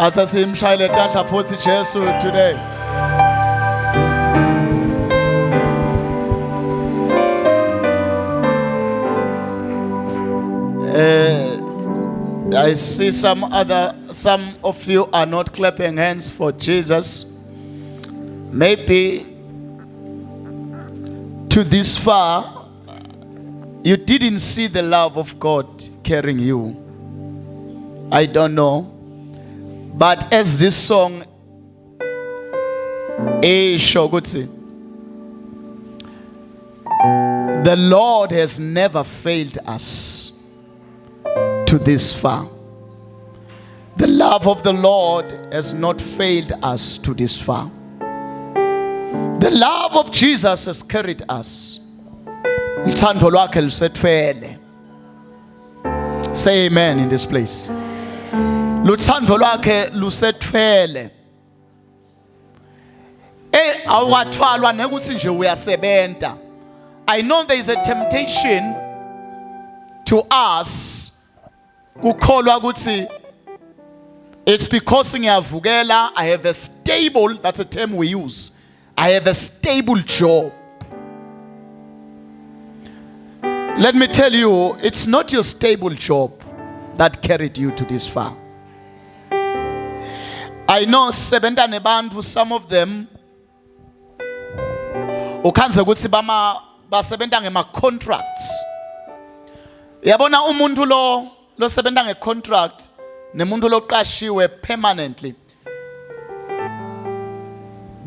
Asasimshayele tandla futhi Jesu today. I see some of you are not clapping hands for Jesus. Maybe to this far, you didn't see the love of God carrying you. I don't know. But as this song, the Lord has never failed us to this far. The love of the Lord has not failed us to this far. The love of Jesus has carried us. Say amen in this place. Luthando lwakhe lusetfele. Awukathwalwa nekuthi nje uyasebenta. I know there is a temptation to us kukholwa ukuthi it's because ngiyavukela, I have a stable, that's a term we use. I have a stable job. Let me tell you, it's not your stable job that carried you to this far. I know sebenza nebantu, some of them ukhanze ukuthi basebenza ngema contracts. Yabona umuntu lo sebenza nge contract nemuntu lo qashiwe permanently.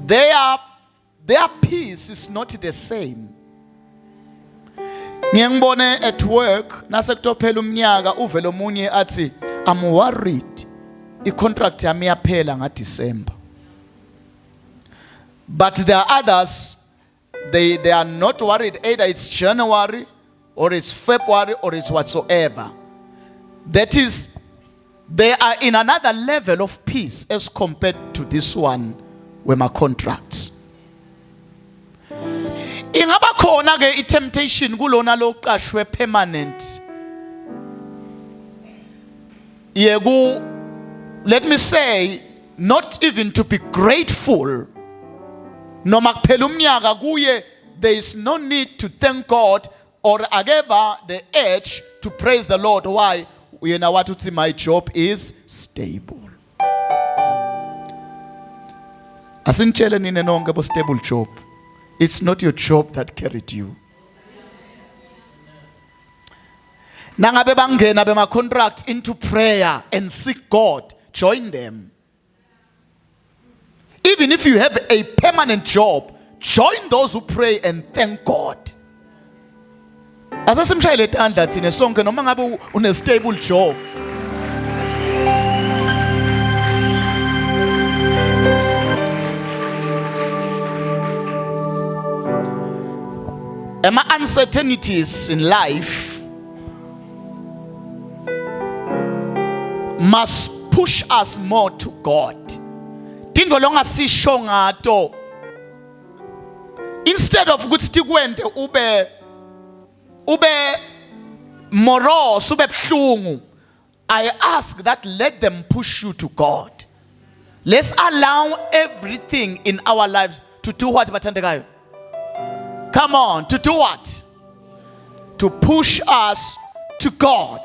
Their peace is not the same. Ngiyangibone at work nasekutophela umnyaka uvele omunye athi I'm worried i-contract yami yaphela ngaDecember. But there are others, they are not worried, either it's January or it's February or it's whatsoever. That is, they are in another level of peace as compared to this one with my contracts. Ingaba khona ke i-temptation kulona lo qashwe permanent. Let me say, not even to be grateful. Noma kuphela umnyaka kuye, there is no need to thank God or ageva the edge to praise the Lord. Why? You know what to see, my job is stable. Asinchele nine nonke bo stable job. It's not your job that carried you. Nangabe bangena bema contract into prayer and seek God, join them. Even if you have a permanent job, join those who pray and thank God. Asasimshayele tandla thina sonke noma ngabe une stable job. Ama uncertainties in life must push us more to God. Tinto longa sisho ngato. Instead of ukuthi tikwende ube morose, ube bhlungu, I ask that let them push you to God. Let's allow everything in our lives to do what bathandekayo. Come on, to do what? To push us to God.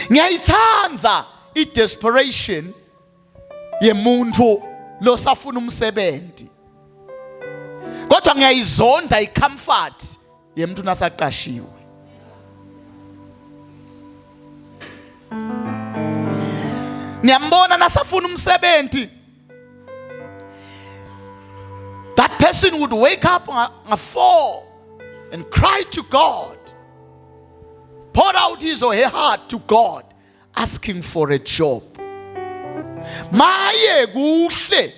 Ngiyayithanza i-desperation yemuntu lo safuna umsebenzi. Kodwa ngiyayizonda i-comfort yemuntu nasaqashiwe. Ngiyambona nasafuna umsebenzi. That person would wake up at 4 and cry to God. Pour out his or her heart to God, asking for a job. Maye kuhle.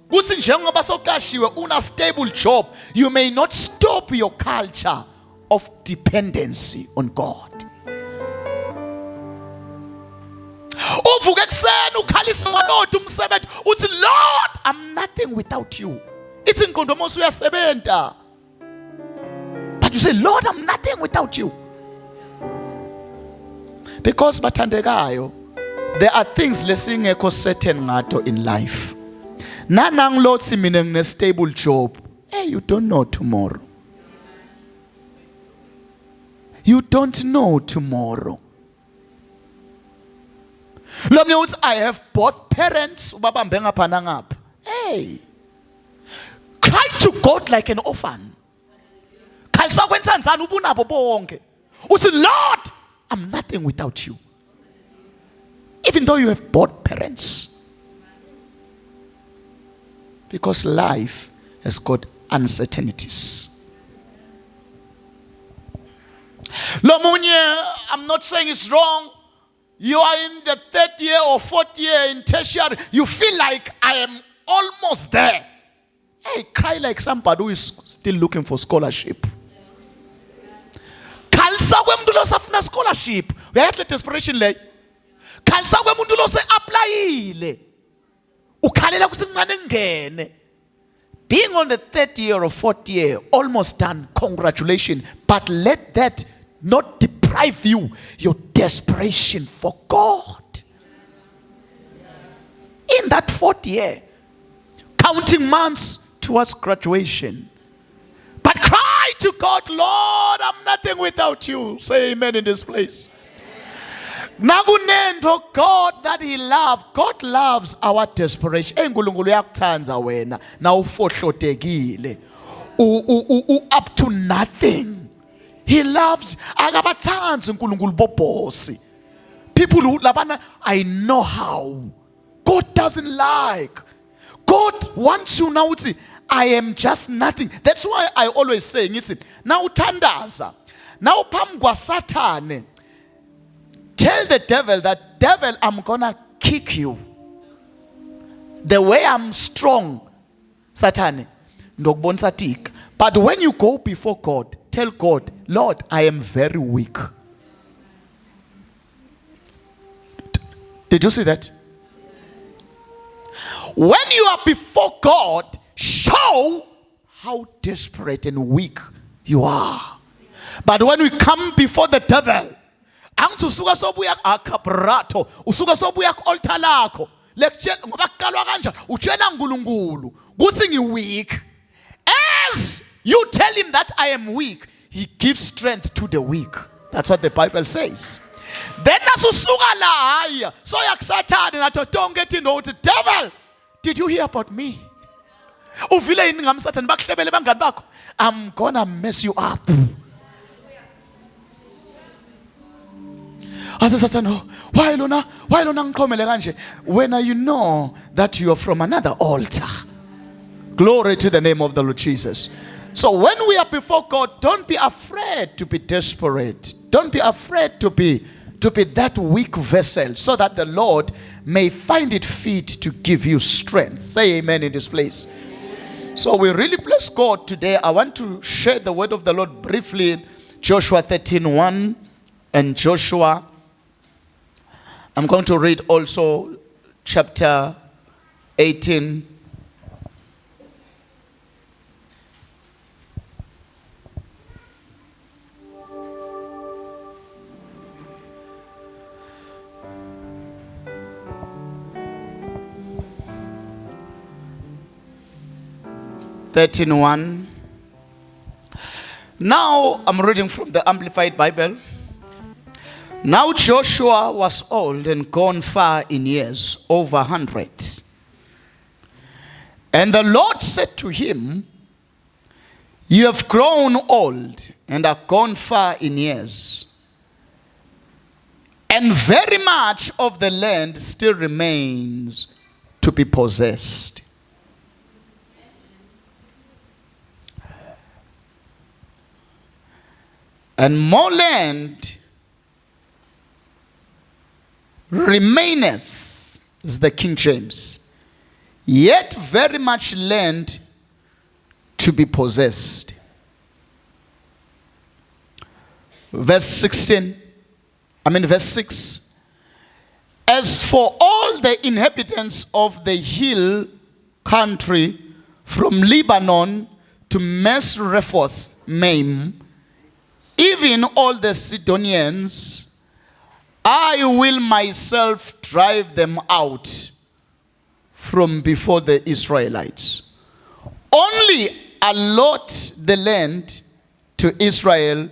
Kuthi njengoba soqashiwe una stable job, you may not stop your culture of dependency on God. Uvuke ekseni ukhalisa umuntu umsebenzi uthi Lord, I'm nothing without you. It's in kondomosu uyasebenta. But you say, Lord, I'm nothing without you. Because bathandekayo, there are things lesingekho certain ngato in life. Nananglothi mina ngine stable job. Hey, you don't know tomorrow. You don't know tomorrow. I have both parents. Hey, cry to God like an orphan. Lord, I'm nothing without you. Even though you have both parents. Because life has got uncertainties. Lomunye, I'm not saying it's wrong. You are in the 3rd year or 4th year in tertiary. You feel like I am almost there. Hey, cry like somebody who is still looking for scholarship. Kalsa kwemuntu losafuna scholarship. Uyayahle desperation le. Kalsa kwemuntu lose applyile. Ukhalela ukuthi ngane ngene. Being on the 3rd year or 4th year, almost done, congratulations. But let that not deprive you your desperation for God. In that 4th year, counting months towards graduation. But cry to God, Lord, I'm nothing without you. Say amen in this place. Nakunento God that he loves. God loves our desperation. Engulungulu yakuthanza wena na ufohlotekile. Up to nothing. He loves akabathanzi uNkulunkulu bobhosi. People who labana, I know how. God doesn't like. God wants you now to, I am just nothing. That's why I always say, now uthandaza. Now phambi kwaSathane. Tell the devil that, devil, I'm gonna kick you. The way I'm strong, Satan, but when you go before God, tell God, Lord, I am very weak. Did you see that? When you are before God, show how desperate and weak you are. But when we come before the devil, angithi usuka sobuya akabrato usuka sobuya ku-altar lakho ngoba kuqalwa kanjani utshela uNkulunkulu kuthi ngi-weak. As you tell him that I am weak, he gives strength to the weak. That's what the Bible says. Then nasusuka la haya soya kuSathane nato tonke ethi nokuthi, devil, did you hear about me? Uvile yini ngamaSathane bakuhlebele bangani bakho? I'm gonna mess you up. Why lona ngiqhomele kanje? When you know that you are from another altar. Glory to the name of the Lord Jesus. So when we are before God, don't be afraid to be desperate. Don't be afraid to be that weak vessel, so that the Lord may find it fit to give you strength. Say amen in this place. So we really bless God today. I want to share the word of the Lord briefly. Joshua 13:1 and Joshua. I'm going to read also chapter 18. Now I'm reading from the Amplified Bible. Now Joshua was old and gone far in years, over 100. And the Lord said to him, you have grown old and are gone far in years, and very much of the land still remains to be possessed. And more land remaineth, is the King James, yet very much land to be possessed. Verse 6. As for all the inhabitants of the hill country, from Lebanon to Misrephoth-Maim, even all the Sidonians I will myself drive them out from before the Israelites. Only allot the land to Israel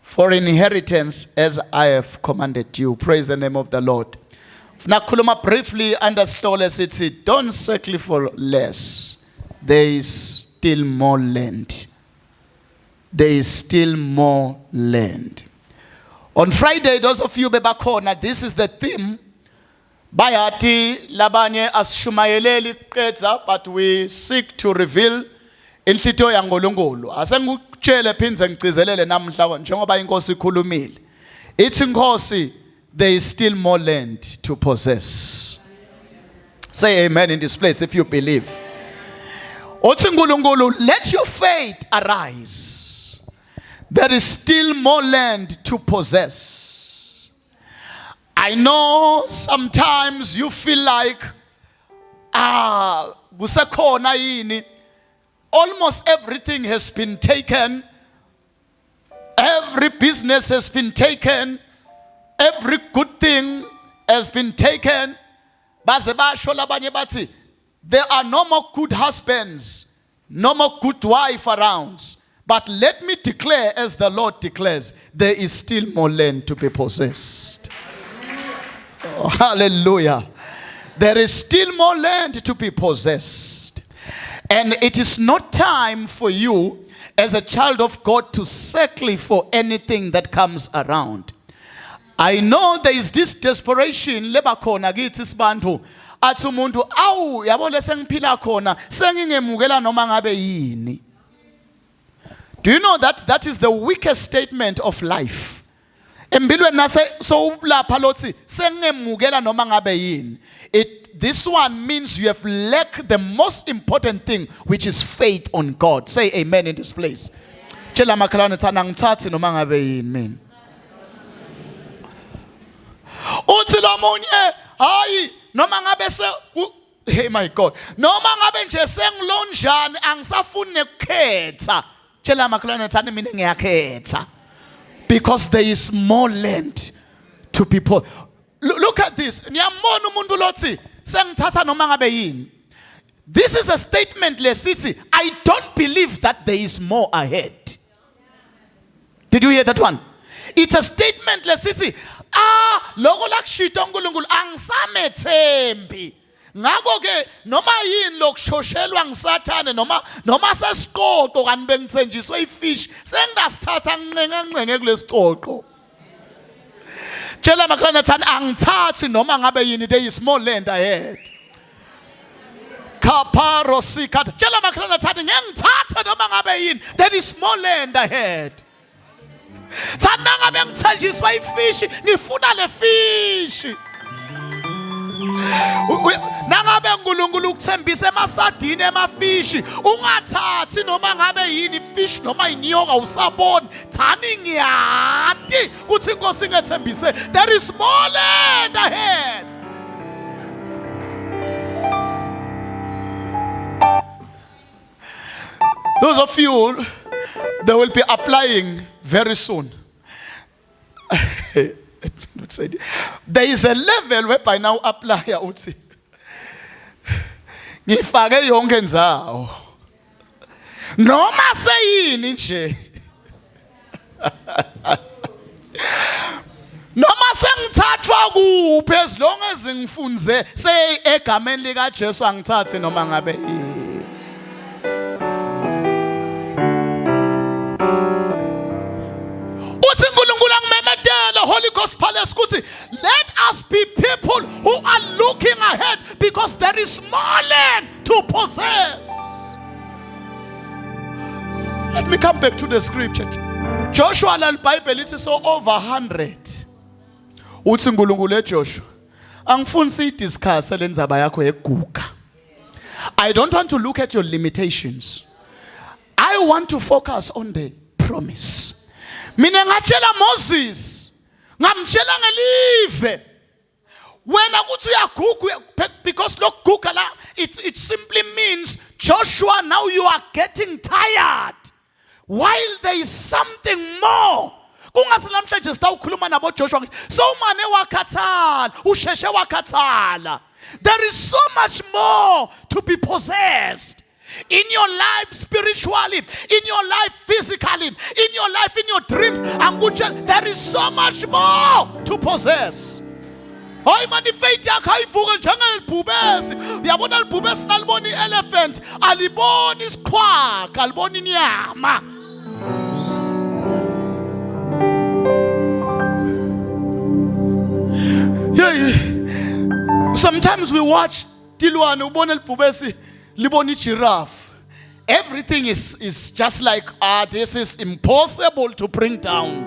for inheritance as I have commanded you. Praise the name of the Lord. Nakhuluma briefly understole sithi, don't settle for less. There is still more land. There is still more land. On Friday, those of you bebakhona, this is the theme. Bayati labanye asishumayeleli qedza, but we seek to reveal inhlito yaNkulunkulu. Asengikutshele phinze ngicizelele namhla njengoba inkosi ikhulumile. Ithi inkosi, there is still more land to possess. Say amen in this place if you believe. Uthi uNkulunkulu, let your faith arise. There is still more land to possess. I know sometimes you feel like, kusekhona yini? Almost everything has been taken. Every business has been taken. Every good thing has been taken. Baze basho labanye bathi, there are no more good husbands, no more good wife around. But let me declare, as the Lord declares, there is still more land to be possessed. Oh, hallelujah. There is still more land to be possessed. And it is not time for you, as a child of God, to settle for anything that comes around. I know there is this desperation lebakhona kithi sibantu athi umuntu awu yabo lesengiphila khona sengingemukela noma ngabe yini. Do you know that that is the weakest statement of life? Empilweni nase so lapha lothi sengemukela noma ngabe yini. This one means you have lacked the most important thing, which is faith on God. Say amen in this place. Tshela makhalane thana ngithathi noma ngabe yini mina. Uthi lo munye hayi noma ngabe se hey my God noma ngabe nje sengilonjani angisafuni nekukhetha. Tshela makhalane thana mina ngiyakhetha. Because there is more land to people. Look at this. Niyambona umuntu lothi sengithatha noma ngabe yini. This is a statement lesithi, I don't believe that there is more ahead. Did you hear that one? It's a statement lesithi, lokho lakushito uNkulunkulu angisamethembi. Ngakho ke noma yini lokushoshelwa ngisathane noma sesiqoqo kanti bengithenjiswe ifish sengidasithatha nginqenge kulesiqoqo. Tshela makhalane thana angithathi noma ngabe yini, there is more land ahead. Kaparo sikata. Tshela makhalane thana ngiyangithatha noma ngabe yini, there is more land ahead. Thana ngabe ngithenjiswa ifish ngifuna le fish. Nangabe uNkulunkulu ukuthembisa emasadini emafishi ungathathi noma ngabe yini fish noma inyoka usabona thani ngiyati kuthi inkosi ingethembise there is more land ahead. Those of you they will be applying very soon. There is a level where by now apply uthi ngifake yonke ndzawo noma seyini nje noma sengithathwa kuphi as long as ngifunze say egameni lika Jesu angithathi noma ngabe Holy Ghost Palace, let us be people who are looking ahead because there is more land to possess. Let me come back to the scripture. Joshua and Bible it is so over 100. Uthi uNkulunkulu eJoshua angifuni sidiscuss lenzaba yakho yeguga. I don't want to look at your limitations. I want to focus on the promise. Mina ngatshela Moses ngamtshela ngelive wena kuthi uyaguga because lo guga la it simply means Joshua now you are getting tired while there is something more kungathi namhlanje sitawukhuluma nabo Joshua so umane wakhathala usheshe wakhathala. There is so much more to be possessed in your life spiritually, in your life physically, in your life, in your dreams. There is so much more to possess. Hoy mani faith yakho ayivuke njengelibhubesi. Uyabona libhubesi nalibona ielephant, aliboni isikhwaka, aliboni inyama. Yeah. Sometimes we watch tilwane ubona libhubesi liboni giraffe. Everything is just like this is impossible to bring down.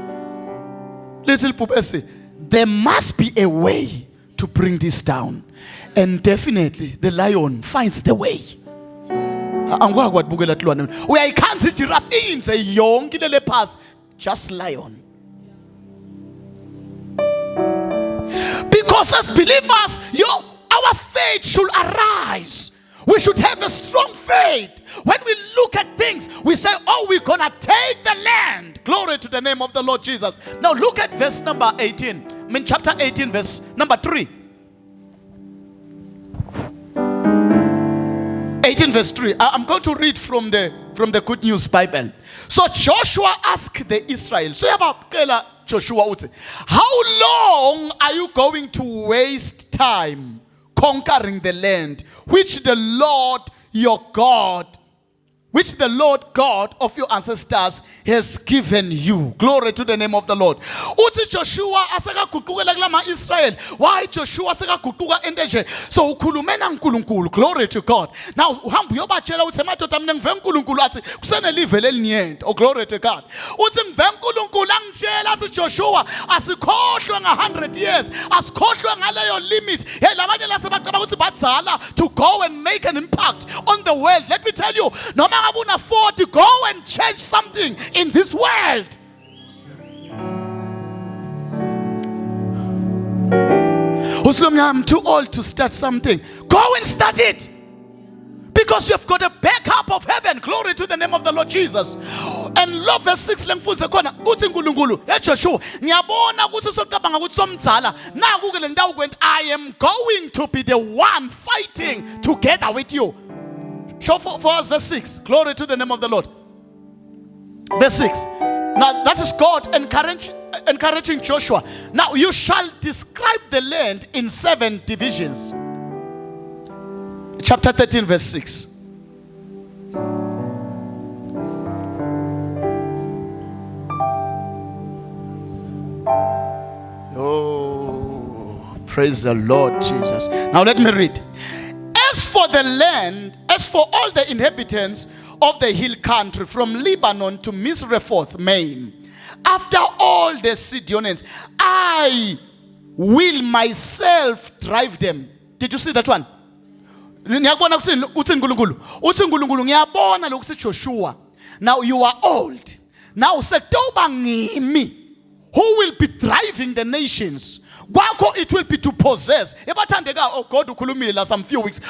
Little bhubesi, there must be a way to bring this down. And definitely the lion finds the way. Angwa bukela tilwane. Uyayikhanza igiraffe inze yonke lele phasi, just lion. Because as believers, our faith should arise. We should have a strong faith. When we look at things, we say, oh, we're going to take the land. Glory to the name of the Lord Jesus. Now look at verse number 18. Chapter 18, verse number 3. 18 verse 3. I'm going to read from the Good News Bible. So Joshua asked the Israel, so Joshua, how long are you going to waste time conquering the land which the Lord God of your ancestors has given you? Glory to the name of the Lord. Uthi Joshua asekaguqukela kulama Israel. Why Joshua asekaguquka endeje? So ukhulumena uNkulunkulu. Glory to God. Now uhamba uyobatshela uthi madoda mina ngive uNkulunkulu athi kusenelive lelinyenti. Oh glory to God. Uthi ngive uNkulunkulu angitshela athi Joshua asikhohlwe nga100 years. Asikhohlwe ngaleyo limit. Hey labanye lasebaqaba ukuthi badzala to go and make an impact on the world. Let me tell you, no matter won't afford to go and change something in this world. I'm too old to start something. Go and start it. Because you've got a backup of heaven. Glory to the name of the Lord Jesus. And love verse 6 lengifundise khona uthi uNkulunkulu Joshua ngiyabona ukuthi soqabanga ukuthi somdzala naku ke le ndawo kwent I am going to be the one fighting together with you. Show for us verse 6. Glory to the name of the Lord. Verse 6. Now that is God encouraging Joshua. Now you shall describe the land in 7 divisions. Chapter 13 verse 6. Oh, praise the Lord Jesus. Now let me read. As for the land, as for all the inhabitants of the hill country from Lebanon to Misrephoth Maim, after all the Sidonians, I will myself drive them. Did you see that one? Joshua, now you are old. Now who will be driving the nations? It will be to possess. Oh God, some few weeks.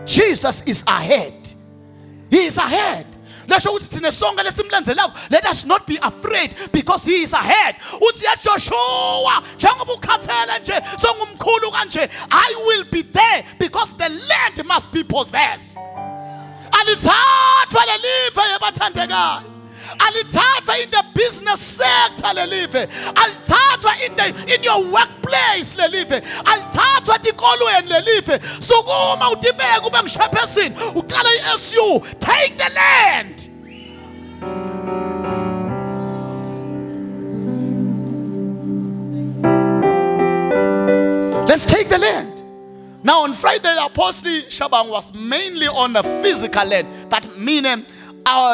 Jesus is ahead. He is ahead. Let us not be afraid because he is ahead. I will be there because the land must be possessed. Alithatha in the business sector lelive. Alithatha in your workplace lelive. Alithatha tikolweni lelive. Sukuma udibeke ube ngishaphesini. Uqala iSU. Take the land. Let's take the land. Now on Friday, the Apostle Shabang was mainly on the physical land. That meaning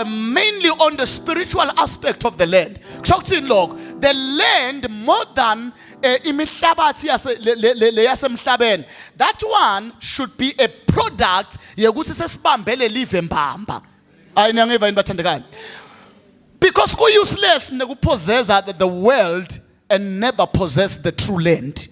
mainly on the spiritual aspect of the land. The land more than that one should be a product because we useless to possess the world and never possess the true land.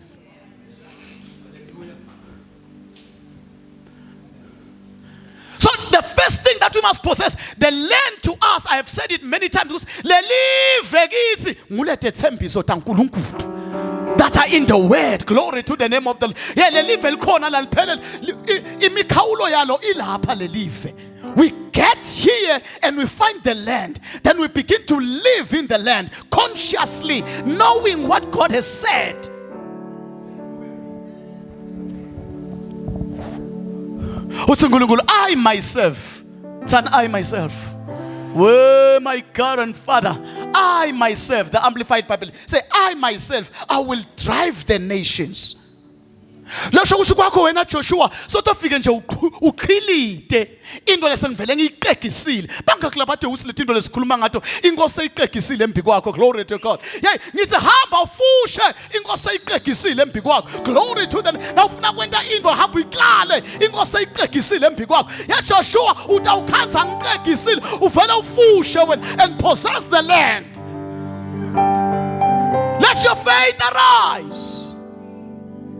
So the first thing that that we must possess. The land to us, I have said it many times, because that are in the word. Glory to the name of the Lord. We get here and we find the land. Then we begin to live in the land consciously, knowing what God has said. I myself, son, I myself. Oh my God and Father, I myself, the Amplified Bible, say, I myself, I will drive the nations. Lasho kusikwakho wena Joshua sotofike nje ukhilite into lesengivele ngiyiqegisile bangakulabade usilethe into lesikhuluma ngato inkosi eyiqegisile embi kwakho. Glory to God. Hey, ngithi hamba ufushe inkosi eyiqegisile embi kwakho. Glory to the na ufuna kwenta into hamba uyiklale inkosi eyiqegisile embi kwakho. Ya Joshua utawukhanza ngiqegisile uvela ufushe and possess the land. Let your faith arise.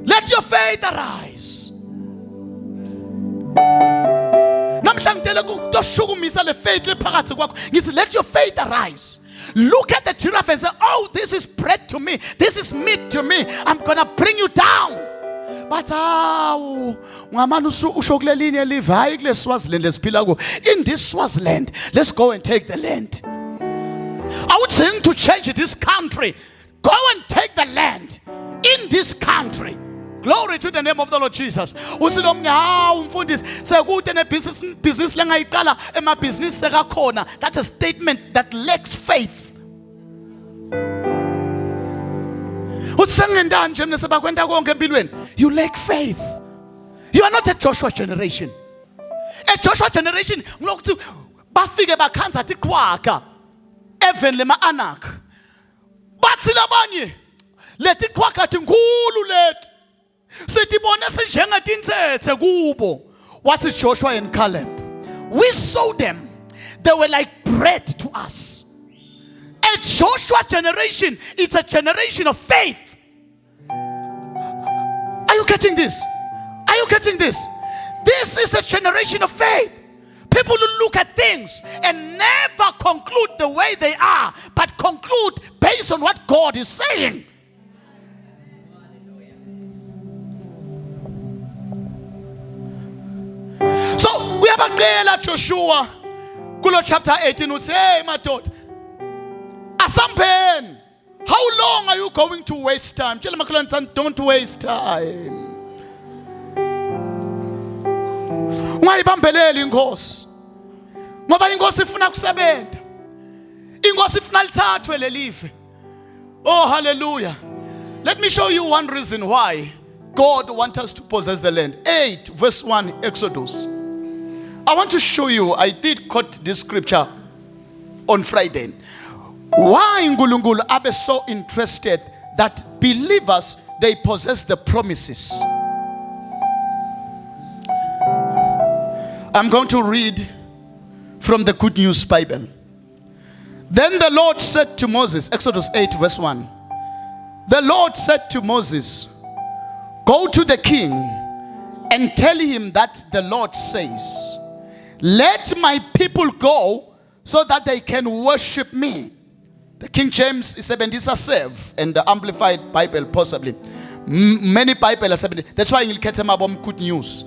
Let your faith arise. Let your faith arise. Look at the giraffe and say, oh, this is bread to me. This is meat to me. I'm going to bring you down. But in this Swaziland, let's go and take the land. I would say to change this country. Go and take the land in this country. Glory to the name of the Lord Jesus. That's a statement that lacks faith. You lack faith. You are not a Joshua generation. A Joshua generation, bafike bakhanza thi kwaka evenle ma-anak bathi labanye lethi kwaka thi nkulu lethi sitibone sinjengatinsethe kubo. What is Joshua and Caleb? We saw them. They were like bread to us. A Joshua generation, it's a generation of faith. Are you getting this? Are you getting this? This is a generation of faith. People who look at things and never conclude the way they are, but conclude based on what God is saying. So we have a girl Joshua, Kulo chapter 18, would say, hey, my daughter, Asampen, how long are you going to waste time? Don't waste time. Ungayibambeleli inkosi ngoba inkosi ifuna kusebenta, inkosi ifuna lithathwe lelive. Oh, hallelujah. Let me show you one reason why God wants us to possess the land. 8 verse 1 Exodus. I want to show you, I did quote this scripture on Friday. Why uNkulunkulu abe so interested that believers, they possess the promises. I'm going to read from the Good News Bible. Then the Lord said to Moses, Exodus 8 verse 1. The Lord said to Moses, go to the king and tell him that the Lord says, let my people go so that they can worship me. The King James is 70 serve, and the Amplified Bible possibly. Many Bible are 70. That's why you'll get them about Good News.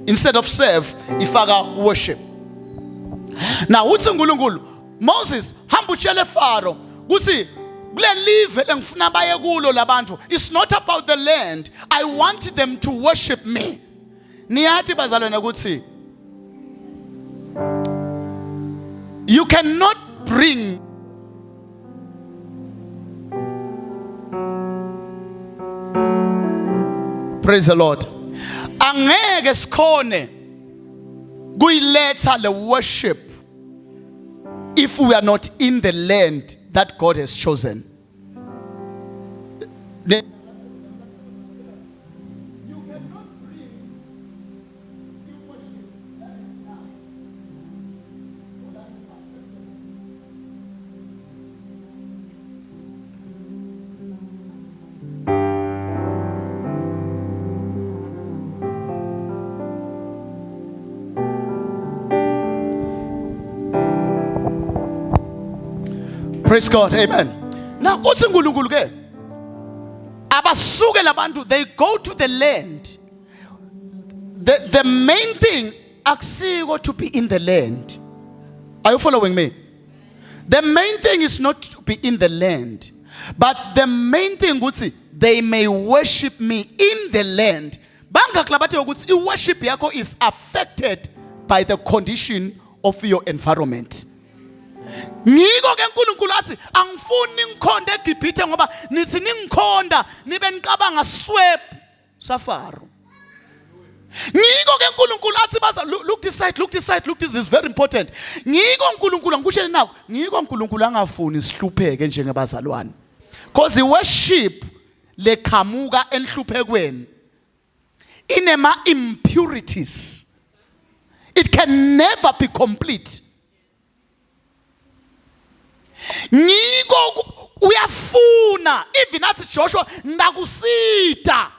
Instead of serve, ifaka worship. Now, what's uNkulunkulu? Moses, hambuchele Pharaoh. Kusi, it's not about the land. I want them to worship me. Niyati bazalwane kutsi, you cannot bring praise the Lord. Angeke sikhone kuyiletha le worship if we are not in the land that God has chosen. Praise God. Amen. Now, uthi uNkulunkulu ke abasuke labantu, they go to the land. The main thing akusiko to be in the land. Are you following me? The main thing is not to be in the land, but the main thing ukuthi they may worship me in the land. Bangaklabathi ukuthi i-worship yakho is affected by the condition of your environment. Ngiko ke uNkulunkulu athi angifuni ngikhonde eGibhithe ngoba nithi ningikhonda nibe niqabanga swep safaro. Ngiko ke uNkulunkulu athi baza look this side, look this side, look this is very important. Ngiko uNkulunkulu angikushele naku, ngiko uNkulunkulu angafuni sihlupheke njengebazalwane. Because worship leqhamuka enhluphekweni inema impurities. It can never be complete. Ngiko uyafuna even athi Joshua ngakusita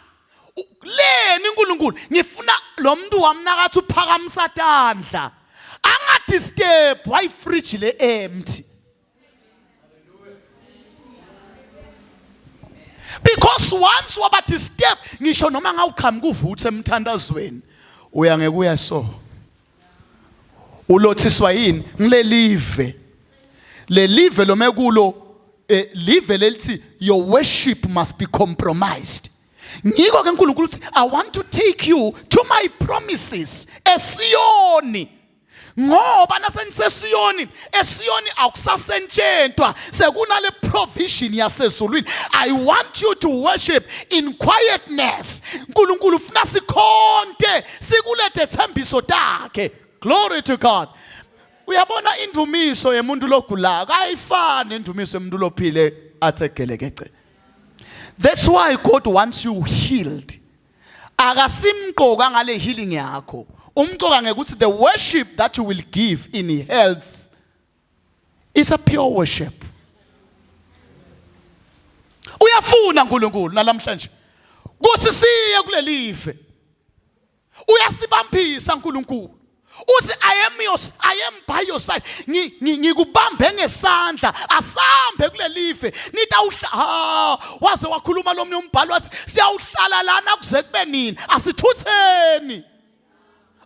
leni uNkulunkulu ngifuna lo muntu wamnakathi uphakamisa tandla angadisturb why fridge le empty. Because once waba disturb ngisho noma ngawuqhamuka uvuthe emthandazweni uya ngeke uyaso ulothiswa yini ngilelive le live lo mekulo live lelithi your worship must be compromised. Ngiko ke uNkulunkulu uthi I want to take you to my promises eSiyoni. Ngoba nasenisesiyoni eSiyoni akusasentshentwa sekunale provision yasezulwini. I want you to worship in quietness. uNkulunkulu ufuna sikhonte sikulethe thembiso takhe. Glory to God. Uyabona indumiso yemuntu logulayo ayifani indumiso yemuntu lophile athegelekece. That's why God wants you healed. Akasimqoka ngale healing yakho. Umqoka ngekuthi the worship that you will give in health is a pure worship. Uyafuna uNkulunkulu nalamhlanje kuthi siye kulelive. Uyasibambisa uNkulunkulu. Uthi I am by your side. Ngikubambe ngesandla asambe kulelive. Nitawuhla waze wakhuluma lo mnye umbhalo wathi siyawuhlala lana kuze kube nini. Asithutheni.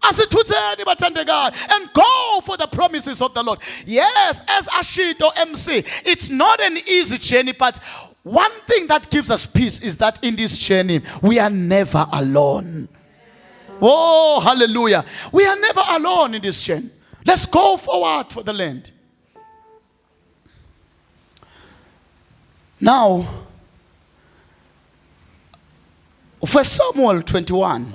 Asithutheni bathandekayo and go for the promises of the Lord. Yes, as Ashito MC, it's not an easy journey, but one thing that gives us peace is that in this journey we are never alone. Oh, hallelujah. We are never alone in this journey. Let's go forward for the land. Now, 1 Samuel 21.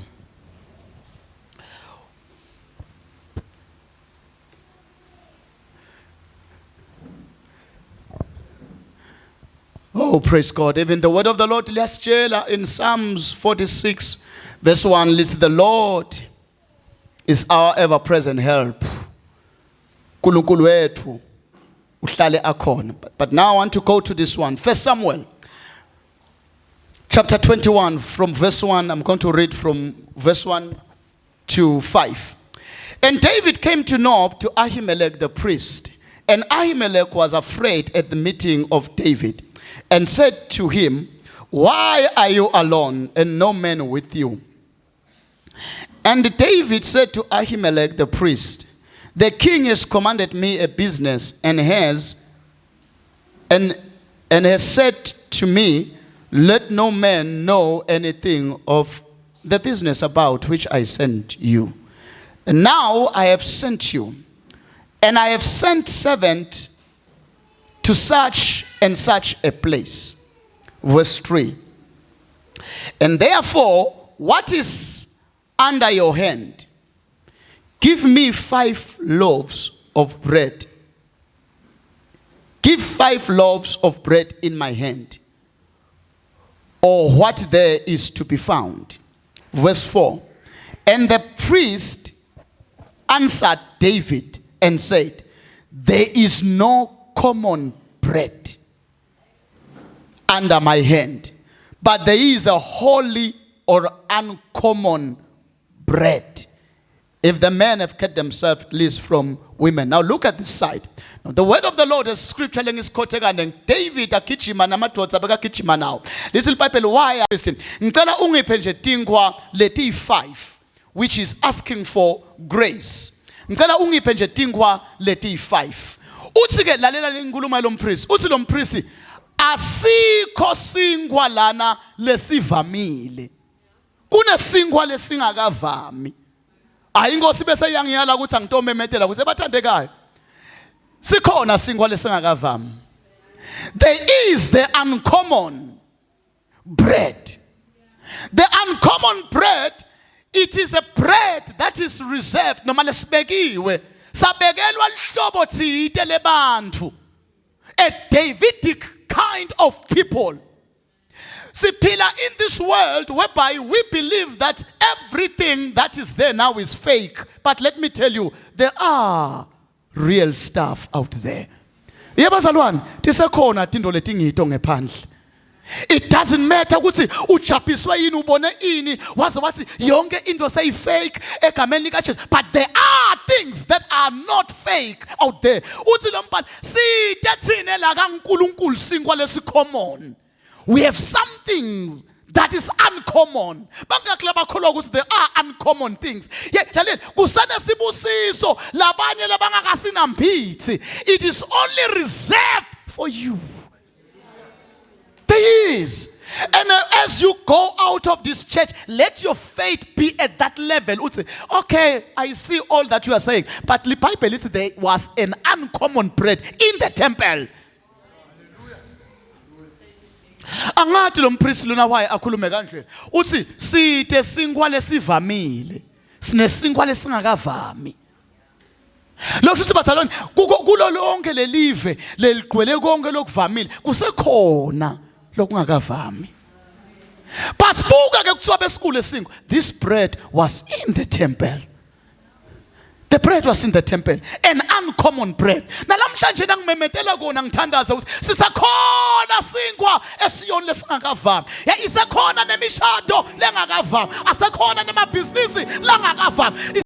Oh, praise God. Even the word of the Lord in Psalms 46, verse 1, listen, the Lord is our ever-present help. Nkulunkulu wethu uhlale akhona. But now I want to go to this one. 1 Samuel chapter 21 from verse 1. I'm going to read from verse 1 to 5. And David came to Nob to Ahimelech the priest. And Ahimelech was afraid at the meeting of David and said to him, why are you alone and no man with you? And David said to Ahimelech the priest, the king has commanded me a business and has said to me, let no man know anything of the business about which I sent you. And now I have sent you, and I have sent servant to such and such a place. Verse 3. And therefore, what is under your hand? Give me 5 loaves of bread. Give 5 loaves of bread in my hand, or what there is to be found. Verse 4. And the priest answered David and said, there is no common bread under my hand, but there is a holy or uncommon bread, if the men have kept themselves at least from women. Now look at this side. Now, the word of the Lord is scripture and David akijima namadodza bekagijima nawo. Little Bible why Christian. Ngicela ungiphe nje tingwa leti 5 which is asking for grace. Ngicela ungiphe nje tingwa leti 5. Uthi ke lalela inkulumo lompriest. Uthi lompriest asikho singwa lana lesivamile. Kunesingwa lesingakavami. Ayingosi bese yangiyala ukuthi angitomemetela ukuthi bathandekayo. Sikhona singwa lesingakavami. There is the uncommon bread. The uncommon bread, it is a bread that is reserved noma lesibekiwe sabekelwa lihlobo thide lebantu. A Davidic kind of people. Siphila in this world whereby we believe that everything that is there now is fake. But let me tell you, there are real stuff out there. Yebazalwane, tisekhona tinto letingito ngephandle. It doesn't matter ukuthi uchapiswa yini ubone ini waze wathi yonke into say fake egameni lika Jesus, but there are things that are not fake out there. Uthi lo mbhalo sithe thine la kaNkulunkulu singwa lesi common. We have something that is uncommon. There are uncommon things. It is only reserved for you. There is. And as you go out of this church, let your faith be at that level. Okay, I see all that you are saying. But the Bible is there was an uncommon bread in the temple. Angathi lo mpriest lona why akhulume kanje uthi sithe singwa lesivamile sinesingwa lesingakavami. Lokho sibazalwane kulo lonke lelive leligcwele konke lokuvamile kusekhona lokungakavami. But buka ke kuthiwa besikule singwa, this bread was in the temple. The bread was in the temple, an uncommon bread. Nalamhlanje nangimemetela kona ngithandaza ukuthi sisakhona singwa esiyoni lesingakavami. Ya isakhona nemishado lengakavami. Asekhona nemabhizinisi langakavami.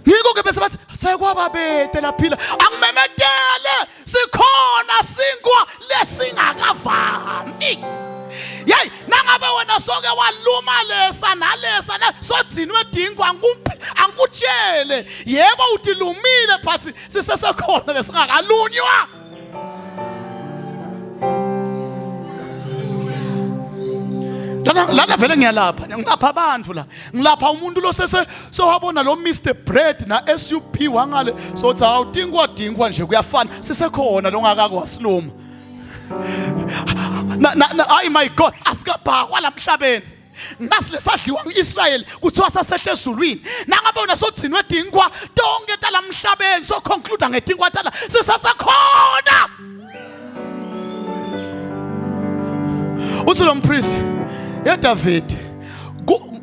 Ngiko ke bese bathi sekwababete laphila. Angimemetele sikhona singwa lesingakavami. Yey nangabe wena sonke waluma lesa nalesa na sodzinwe dingwa angutshele yebo utilumile but sisesekhona lesingakalunywa. Lana vele ngiyalapha ngilapha abantu la ngilapha umuntu lo sese sowabona lo Mr Bread na SUP wangale sothi awudingwa nje kuyafana sisekhona lo ngakakwasilumo. Ay my God, asikabhakwa la mhlabeni. Nasi lesadliwa ngeIsrael kuthiwa sasehle ezulwini. Nangabe wena sodzinwe dingwa tonke tala mhlabeni so conclude ngedingwa tala sisasekhona. Uthi lo mpriest David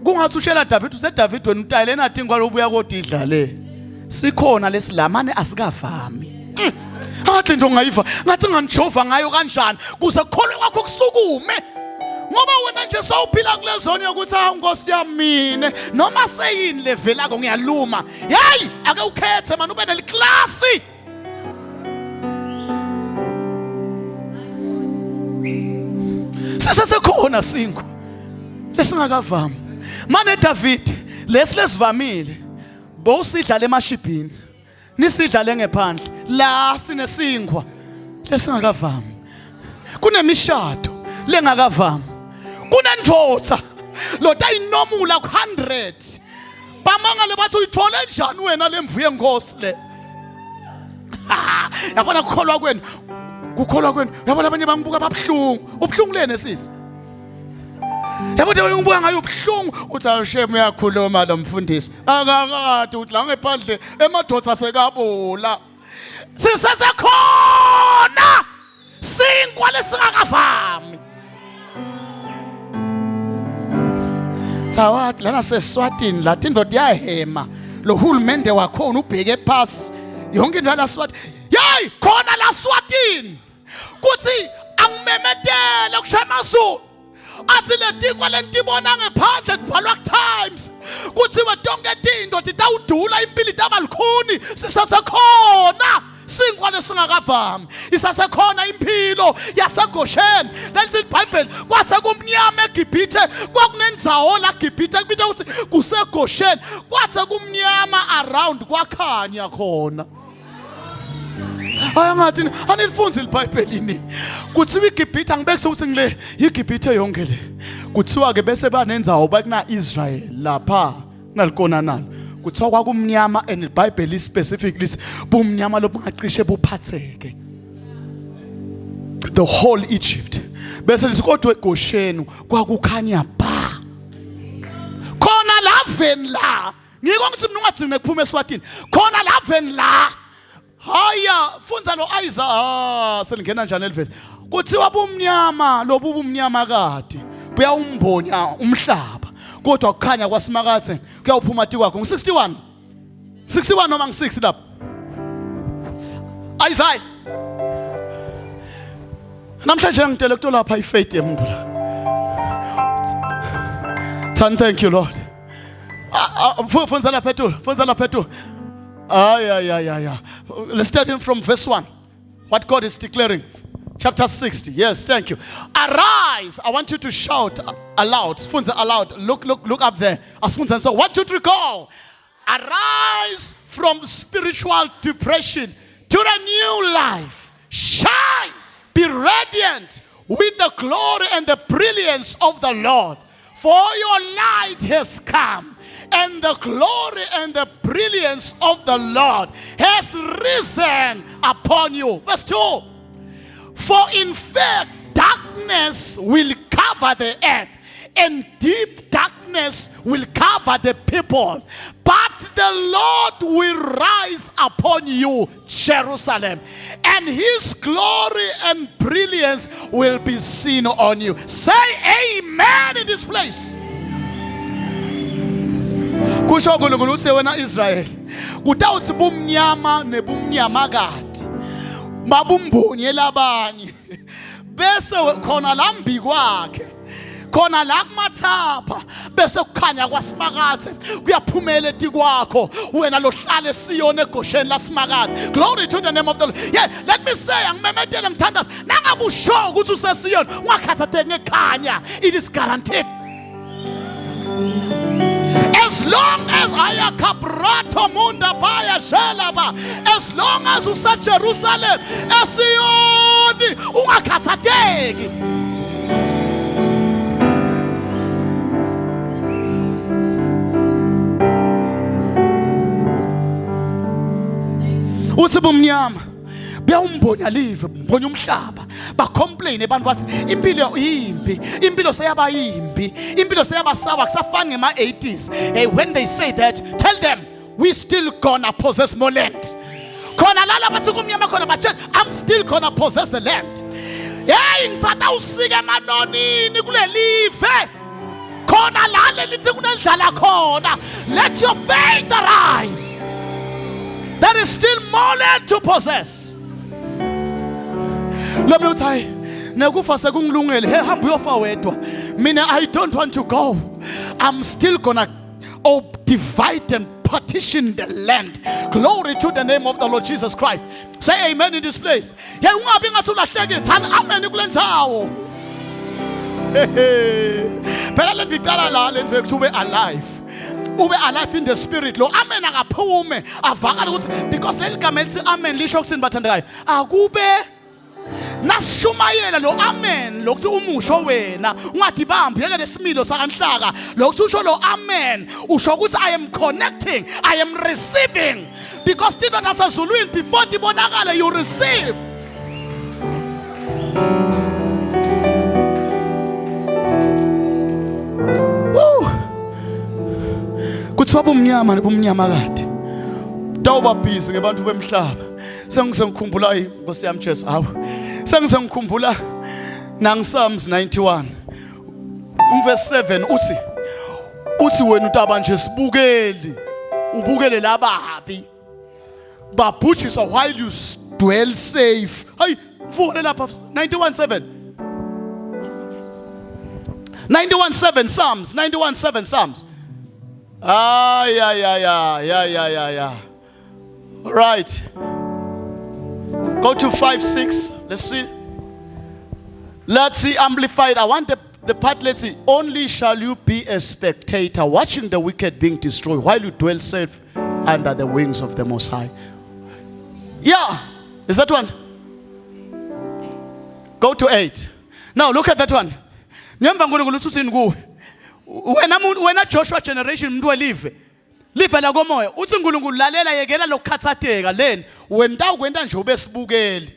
kungathi utshela David use David wena utayile na dingwa lobuya kodidla le. Sikhona lesilamane asikavami. Athi into ngayiva ngathi nganijova ngayo kanjani kuze kukholwe kwakho kusukume ngoba wena nje sawuphila kule zone yokuthi Nkosi yami mine noma seyini levela ko ngiyaluma. Hey ake ukhethe man ube neliklasi. Sisesekhona singwa lesingakavami. Mane David lesivamile bowusidla lemashibhini nisidla lengephandle la sinesingwa lesingakavami. Kunemishado lengakavami. Kunendvodza lota inomula ku100 bamangale bathi uyithole njani wena lemvuye Nkosi le. Yabona kukholwa kwenu yabona abanye bambuka babhlungu ubhlungu lene sisi. Yabona ungibuka ngayo ubhlungu uthi awushem uyakhuluma lo mfundisi akakade uthi la ngephandle emadodza sekabula. Sisesekhona singwa lesingakavami. Tsawathi lana seSwatini lathi indoda yahema lo hulumende wakhona ubheke phansi yonke into la Swati. Yey khona la Swatini kuthi angimemetele kushaya amazulu athi letinto lentibona ngephandle kubhalwa Times kuthiwe tonke tinto titawudula impilo itaba likhuni sisasekhona sinkwa lesingakavami isasekhona impilo yaseGosheni lenthi iBhayibheli kwase kumnyama eGibhithe kwakunendzawo la Gibhithe kubitwa ukuthi kuseGosheni kwase kumnyama around kwakhanya khona ayangathi anilifunzi iBhayibheli nini kuthiwa iGibhithe angibekise ukuthi ngile iGibhithe yonke le kuthiwa ke bese banendzawo bakuna Israel lapha nalikona nalo kuthiwa kwakumnyama and iBhayibheli specifically bumnyama lobungacishe buphatheke the whole Egypt bese lisikodwe eGosheni kwakukhanya ba khona laveni la ngiko ngithi mina ungagcine kuphuma eSwatini khona laveni la haya funza lo Isaiah selingena njani elivesi kuthiwa bumnyama lobu bumnyama kade buyawumbonya umhlaba kodwa kukhanya kwasimakathe kuyawuphuma ti kwakho ngu61 noma ngu60 lapha Isaiah namhlanje ngidele kutola lapha ifaith yemuntu la thank you Lord funza lapha etu let's start from verse 1 what God is declaring chapter 60 yes thank you arise I want you to shout aloud funza aloud look up there asfunza so 1 2 3 go arise from spiritual depression to a new life shine be radiant with the glory and the brilliance of the Lord for your light has come and the glory and the brilliance of the Lord has risen upon you. Verse 2. For in fact, darkness will cover the earth, and deep darkness will cover the people. But the Lord will rise upon you, Jerusalem, and his glory and brilliance will be seen on you. Say amen in this place. Kusho uNkulunkulu uthi wena Israel kutawuthi bumnyama nebumnyama kade babumbonye labanye bese khona lambi kwakhe khona la kumathapha bese kukhanya kwasimakathe kuyaphumela eti kwakho wena lohlale siyone eGosheni lasimakathe. Glory to the name of the Lord. Yeah, let me say angimemetele ngithandaza nangabe usho ukuthi usesiyona ungakhathathe ngekhanya it is guaranteed. As long as ayakabrato munda baya shelaba, as long as usa Jerusalem, esiyoni ungakhathateki. Uthi bumnyama buyawumbonya live mbonya umhlaba ba complain abantu bathi impilo yimbi impilo seyaba yimbi impilo seyaba sawa kusafani ngema 80s. Hey, when they say that tell them we still gonna possess more land khona lala bathi kumnyama khona batshela I'm still gonna possess the land. Hey ngisatha usike emanonini kulelive khona lale lithi kunendlala khona. Let your faith arise. There is still more land to possess. Lo muthayi nekufa sekungilungele hey hamba uyofa wedwa mina I don't want to go. I'm still gonna divide and partition the land. Glory to the name of the Lord Jesus Christ. Say amen in this place. Hey ungabi ngathi ulahlekile thana amen kulendzawo. Phela le ndicala la le mfethu ube alive. Ube alive in the spirit lo amen akaphume avakala ukuthi because leli gama lithi amen lisho ukuthini bathandekayo akube nasishumayela lo amen lokuthi umusho wena ungadibambi yeke lesimilo sakanhlaka lokuthi usho lo amen usho ukuthi I am connecting, I am receiving, because tinto tasezulwini before tibonakale you receive. Kuthiwa bumnyama nebumnyama kade tawuba busy ngebantu bemhlaba. Sengikhumbula Nkosi yami Jesu hawu sengikhumbula nang Psalms 91 verse 7 uthi wena utaba nje sibukeli ubukele lababi babhujiswa while you dwell safe. Hayi mfune lapha 91:7 91:7 Psalms. 91:7 Psalms. Yeah. All right. Go to 5:6. Let's see. Let's see Amplified. I want the part, let's see. Only shall you be a spectator, watching the wicked being destroyed, while you dwell safe under the wings of the Most High. Yeah. Is that one? Go to 8. Now look at that one. When a Joshua generation live la komoya uthi uNkulunkulu lalela yekela lokukhathateka leni wena ukwenda nje ubesibukeli.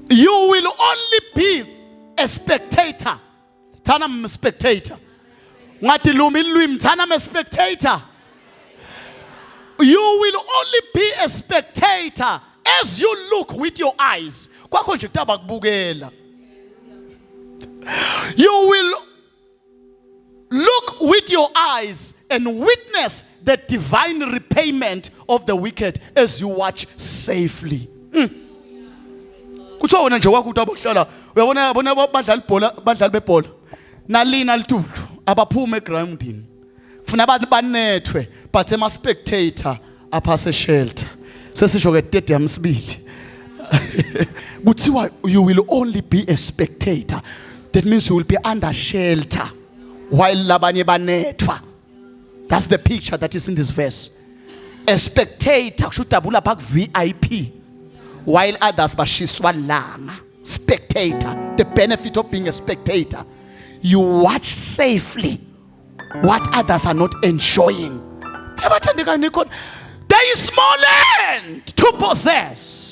You will only be a spectator. Thana I'm a spectator. Ngathi lumi ilwimi thana I'm a spectator. You will only be a spectator as you look with your eyes. Kwakho nje kutaba kubukela. You will look with your eyes and witness the divine repayment of the wicked as you watch safely. Kuthiwa wena nje kwakho ukuthi abokuhlala uyabona badlala ibhola badlali bebhola nalina litulu abaphuma egroundini kufuna abantu banethwe but ema spectator apha se shelter sesisho ke stadium sibili kuthiwa you will only be a spectator. That means you will be under shelter while labanye banethwa. That's the picture that is in this verse. A spectator should tabula back VIP while others bashiswa langa. Spectator, the benefit of being a spectator, you watch safely what others are not enjoying. There is more land to possess.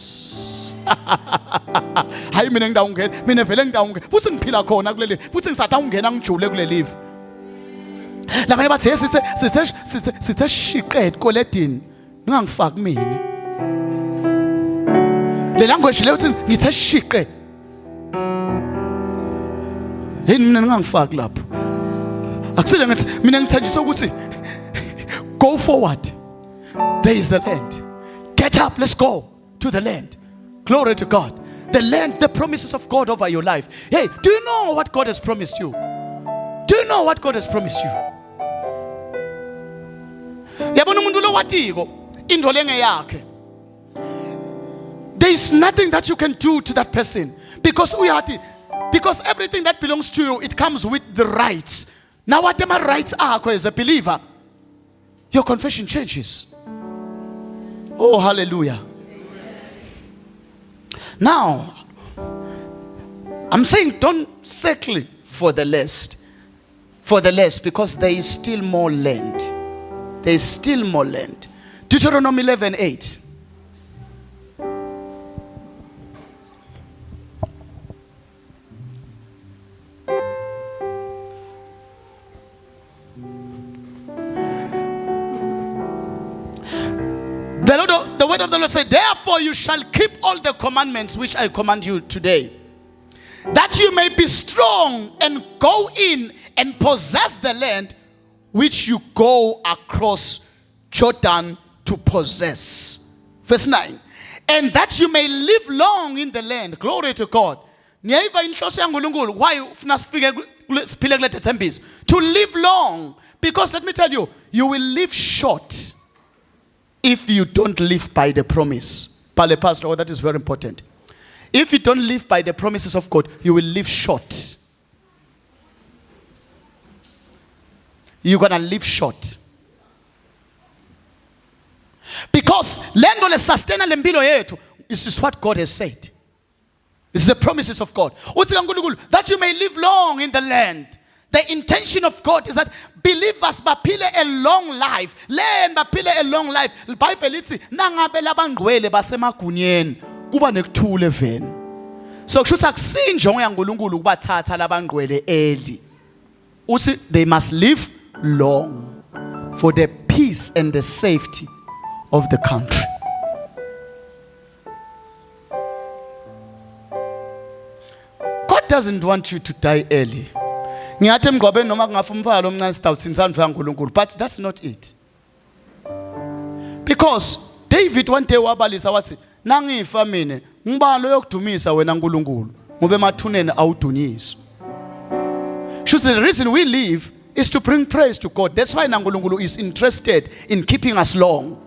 Hayi mina ngidawungena mina vele ngidawungena futhi ngiphila khona kuleli futhi ngisatha ungena ngijule kule live labanye bathi sithe shiqet koledini ngangifaki mina le language le uthi ngithe shiqe yini mina ngangifaki lapho akusile ngathi mina ngithanjiswa ukuthi go forward, there is the land, get up, let's go to the land. Glory to God. The land, the promises of God over your life. Hey, do you know what God has promised you? Do you know what God has promised you? There is nothing that you can do to that person because everything that belongs to you, it comes with the rights. Now whatever rights are as a believer, your confession changes. Oh, hallelujah. Now, I'm saying don't settle for the less, because there is still more land. There is still more land. Deuteronomy 11:8. The word of the Lord said, therefore you shall keep all the commandments which I command you today, that you may be strong and go in and possess the land which you go across Jordan to possess. Verse 9. And that you may live long in the land. Glory to God. Why? To live long. Because let me tell you, you will live short if you don't live by the promise. Pale Pastor, that is very important. If you don't live by the promises of God, you will live short. You're going to live short. Because lendo le sustain lempilo yetu is what God has said. It's the promises of God. That you may live long in the land. The intention of God is that believers bapile a long life. Land bapile a long life. The Bible lithi nangabe labangcwele basemagunyeni kuba nekuthule veni. So kusho akusinjongo yaNkulunkulu ukubathatha labangcwele early. Uthi they must live long for the peace and the safety of the country. God doesn't want you to die early. But that's not it. Because David one day wabalisa wathi nangifa mina ngibalo yokudumisa wena nkulunkulu ngoba emathuneni awudunyiswa. The reason we live is to bring praise to God. That's why uNkulunkulu is interested in keeping us long.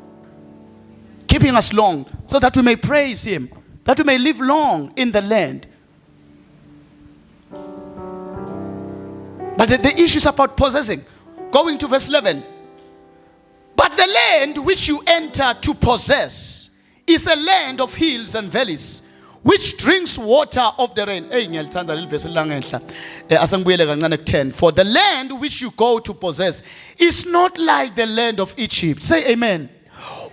Keeping us long so that we may praise Him, that we may live long in the land. But the issue is about possessing. Going to verse 11. But the land which you enter to possess is a land of hills and valleys, which drinks water of the rain. For the land which you go to possess is not like the land of Egypt. Say amen.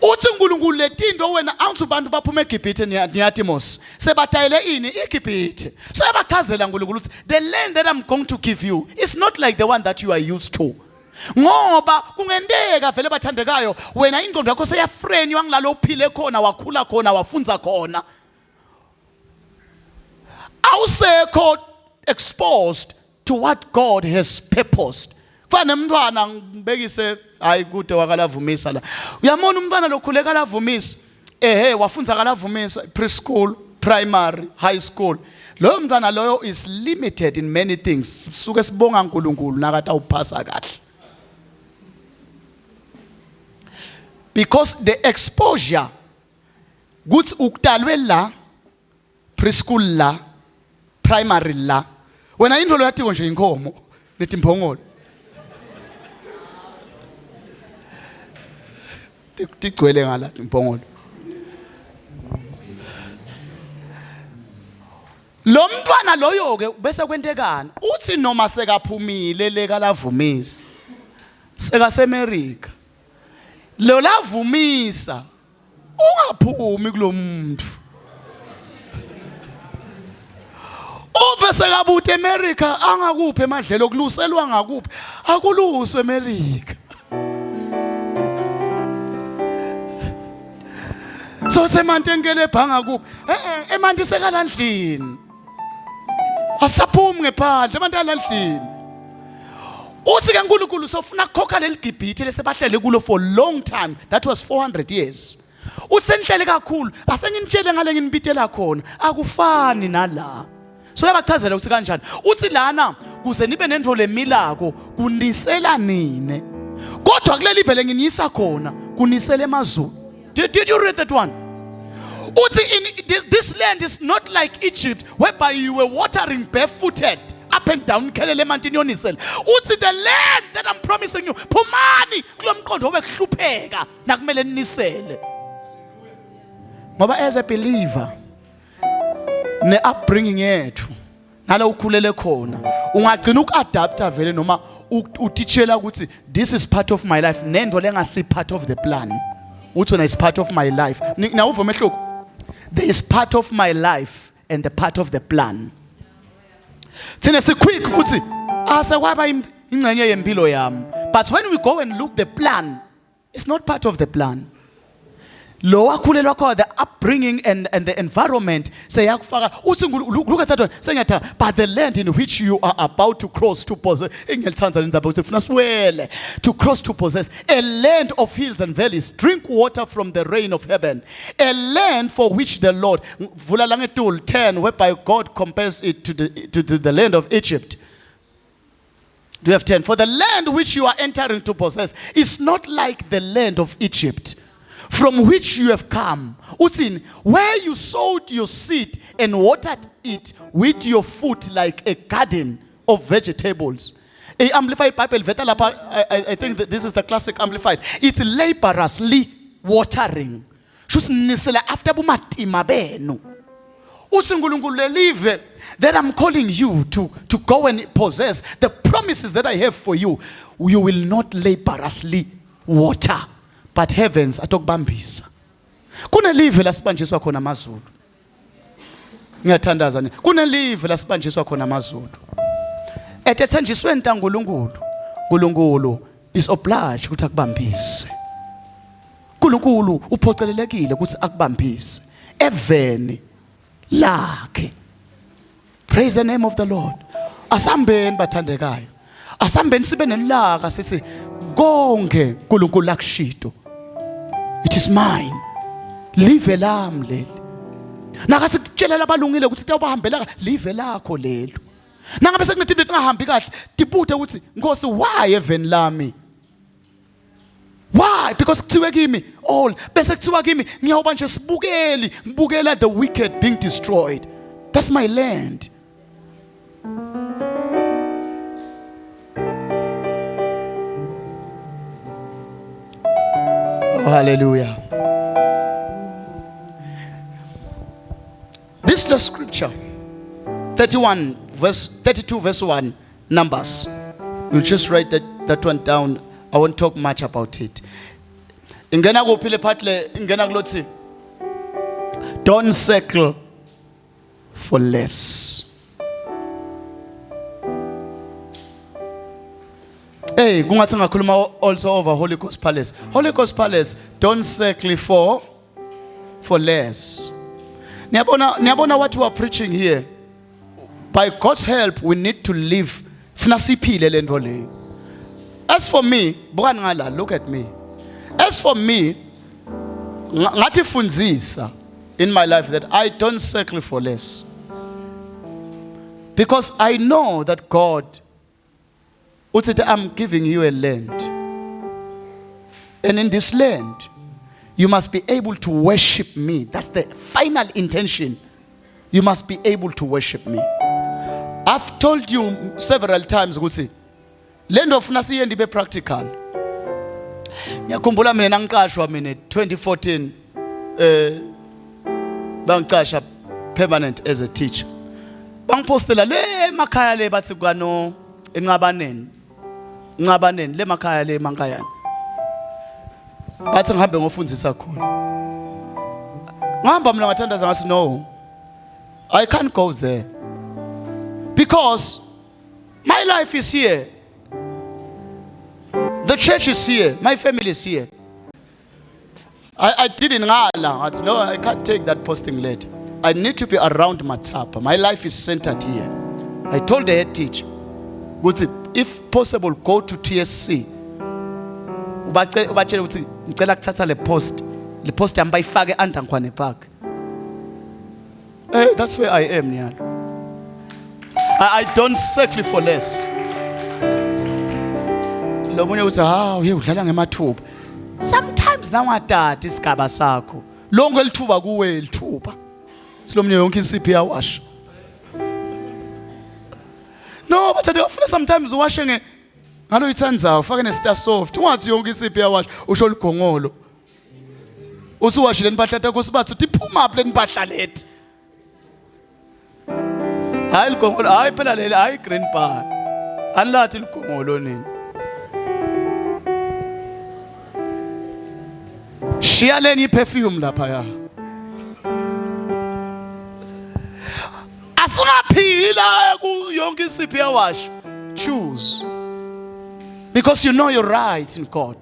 Uthi uNkulunkulu letinto wena awuthi abantu baphuma eGibhithe niyatimos sebatayele ini eGibhithe. So yabakhazela uNkulunkulu uthi the land that I'm going to give you is not like the one that you are used to. Ngoba kungendeka vele bathandekayo wena ingqondo yakho seyafrenywa ngilalo uphile khona wakhula khona wafunza khona. Awusekho exposed to what God has purposed. Fana umntwana ngibekise hayi kude wakalavumisa la. Uyamona umntwana lokhule kalavumisa. Wafunza kalavumisa preschool, primary, high school. Lo mntwana loyo is limited in many things. Sisuke sibonga uNkulunkulu nakata uphasa kahle. Because the exposure kuthi ukutalwe la preschool la primary la wena indolo yatiko nje inkomo netimphongolo tigcwele ngala timphongolo. Lo mntwana loyo ke bese kwentekana uthi noma sekaphumile lekalavumisa seka seAmerica lo lavumisa ungaphumi kulomuntu uvese kabuthi America angakuphi emadlelo okuluselwa ngakuphi akuluswe America. So semantengele bhanga kuphi emanti sekalandlini asaphumi ngephandle abantu alandlini. Uthi ke uNkulunkulu sofuna ukukhokha leli Gibhithe lesebahlele kulo for long time, that was 400 years. Uthi senihlele kakhulu asenginitshele ngale nginibitela khona akufani nala. So uyabachazela ukuthi kanjani uthi lana kuze nibe nento lemilako kunisela nini kodwa kuleli vele nginisa khona kunisela emazulu. Did you read that one? Uthi in this land is not like Egypt whereby you were watering barefooted up and down kelele emantini yonisela. Uthi the land that I'm promising you phumani kulo mqondo obekuhlupheka nakumele ninisele. Ngoba as a believer ne upbringing yethu nala ukhulele khona ungagcina ukuadapta vele noma utitshela ukuthi this is part of my life nendo lengasi part of the plan. Uthi wena is part of my life. Na uvome ehloko there is part of my life and the part of the plan. Thina siquick ukuthi asekwaba ingcenye yempilo yami, but when we go and look the plan it's not part of the plan. Lo wakhulelwa khona the upbringing and the environment seyakufaka uthi look at that one sengiyathanda but the land in which you are about to cross to possess engiyalithanda lenzaba ukuthi funa siwele to cross to possess a land of hills and valleys, drink water from the rain of heaven, a land for which the Lord vula langetul 10 whereby God compares it to the land of Egypt. Do you have 10? For the land which you are entering to possess is not like the land of Egypt from which you have come. Utin, where you sowed your seed and watered it with your foot like a garden of vegetables. A Amplified Bible, I think that this is the classic Amplified. It's laboriously watering. After that I'm calling you to go and possess the promises that I have for you. You will not laboriously water, but heavens atokubambisa. Kuna live lasibanjiswa khona amazulu. Ngiyathandaza ni. Kuna live lasibanjiswa khona amazulu. Ethethenjiswe ntaNkulunkulu. uNkulunkulu is obliged ukuthi akubambise. uNkulunkulu uphocelelekile ukuthi akubambise eveni lakhe. Praise the name of the Lord. Asambeni bathandekayo. Asambeni sibe nelaka sithi konke uNkulunkulu lakushito. It is mine. Live lami leli. Nakasikutshela labalungile ukuthi tawubahambela live lakho lelo. Nangabe sekunetinto etingahambi kahle, tibuke ukuthi Nkosi why eveni lami? Why? Because kuthiwe kimi all bese kuthiwa kimi ngiyoba nje sibukeli, ngibukela the wicked being destroyed. That's my land. Oh, hallelujah. This last scripture 32 verse 1 Numbers. We'll just write that one down. I won't talk much about it. Ingena kuphi le part le ingena kulothi don't settle for less. Hey, kungathi ngakhuluma also over Holy Ghost Palace. Holy Ghost Palace, don't settle for less. Niyabona what we are preaching here. By God's help, we need to live. As for me, look at me. As for me, ngathi funzisa in my life that I don't settle for less. Because I know that God, I'm giving you a land. And in this land, you must be able to worship me. That's the final intention. You must be able to worship me. I've told you several times ukuthi land of nasiye ndibe practical. Ngiyakhumbula mina ngiqashwa mina 2014 bangicasha permanent as a teacher. Bangipostela le emakhaya le bathi kwano enqabaneni. Nqabaneni le emakhaya le emankayana. Bathi ngihambe ngofundisa khona. Ngihamba mina ngathandaza ngathi no. I can't go there. Because my life is here. The church is here. My family is here. I didn't ngala. No, I can't take that posting later. I need to be around Matapa. My life is centered here. I told the head teacher, if possible, go to TSC. Ubachele ukuthi ngicela kuthatha le post ambayifake Andankwane Park. That's where I am, nyalo. I don't settle for less. Lo munye uthi udlala ngemathuba. Sometimes nawadada isigaba sakho. Lonke lithuba kuwe lithuba. Silomunye yonke isiphi yawasha. No, but ufuna sometimes uwashe ngalo ithanza ufake ne-star soft. Ungathi yonke isiphi yawasha usho ligongolo. Usuwashile impahla yakho sibathi uthi phuma apha lempahla lethi. Hayi ligongolo, hayi phela leli, hayi green bar. Anlathi ligongolo nini. Shiya leni perfume lapha ya. Asingaphila ku yonke isiphi yawasha. Choose. Because you know your rights in God.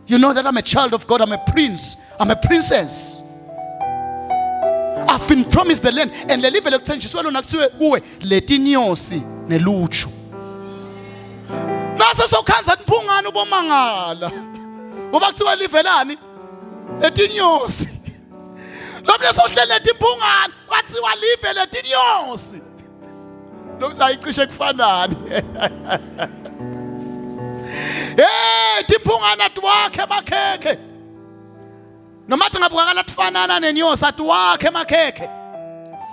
You know that I'm a child of God, I'm a prince, I'm a princess. I've been promised the land and le live elokutshenjiswelwe nakuthiwe kuwe letinyosi nelutshu. Nase sokhanza imphungane ubomangala. Ngoba kuthiwa livelani? Letinyosi. Lomnye sohlele imphungane kwathiwa live letinyosi. Lokuthi ayicishe kufanani. Timphungane atwakhe emakhekhe. Noma ngabukakala tifanana nenyosi atwakhe emakhekhe.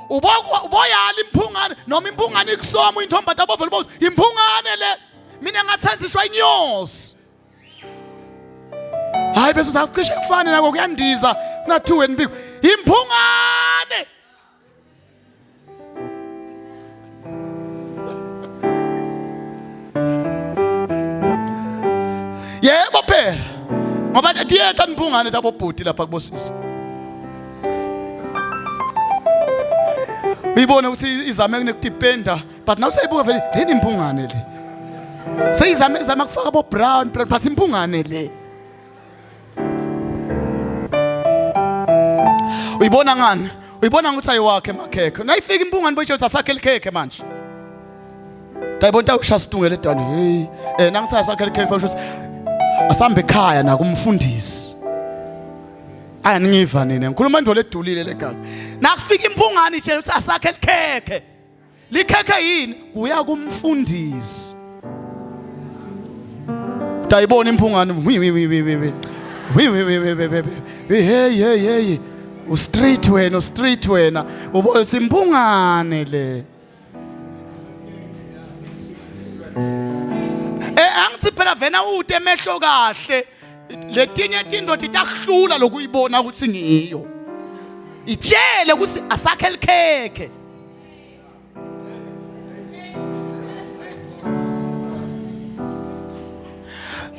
Uboyala imphungane noma imphungane ikusoma intombi atabovela bothi imphungane le mina ngathenziswa inyosi. Hayi bese usacishe kufana nako kuyandiza kunathiwe enibiko imphungane. Yebo phela ngoba tiyetha imphungane tabobhuti lapha kubosisi. Uyibone ukuthi izame kunekudependa but now sayibuka vele leni imphungane le. Seyizama kufaka abo brown but imphungane le. Uyibona ngani? Uyibona ukuthi ayiwakhe emakhekhe. Nayifika imphungane boyisho ukuthi asakhe likhekhe manje. Dayibona ukushaya sidungele edani. Hey, nangithi asakhe likhekhe boyisho ukuthi asambe ekhaya na kumfundisi. Aningiva nini ngikhuluma indolo edulile legaga. Nakufika imphungane itshela ukuthi asakhe likhekhe. likhekhe yini kuya kumfundisi. Dayibona imphungane hey u-street wena ubona simphungane le. Angithi phela vena ude emehlo kahle letinye tinto titahlula lokuyibona ukuthi ngiyo. Itshele ukuthi asakhe likhekhe.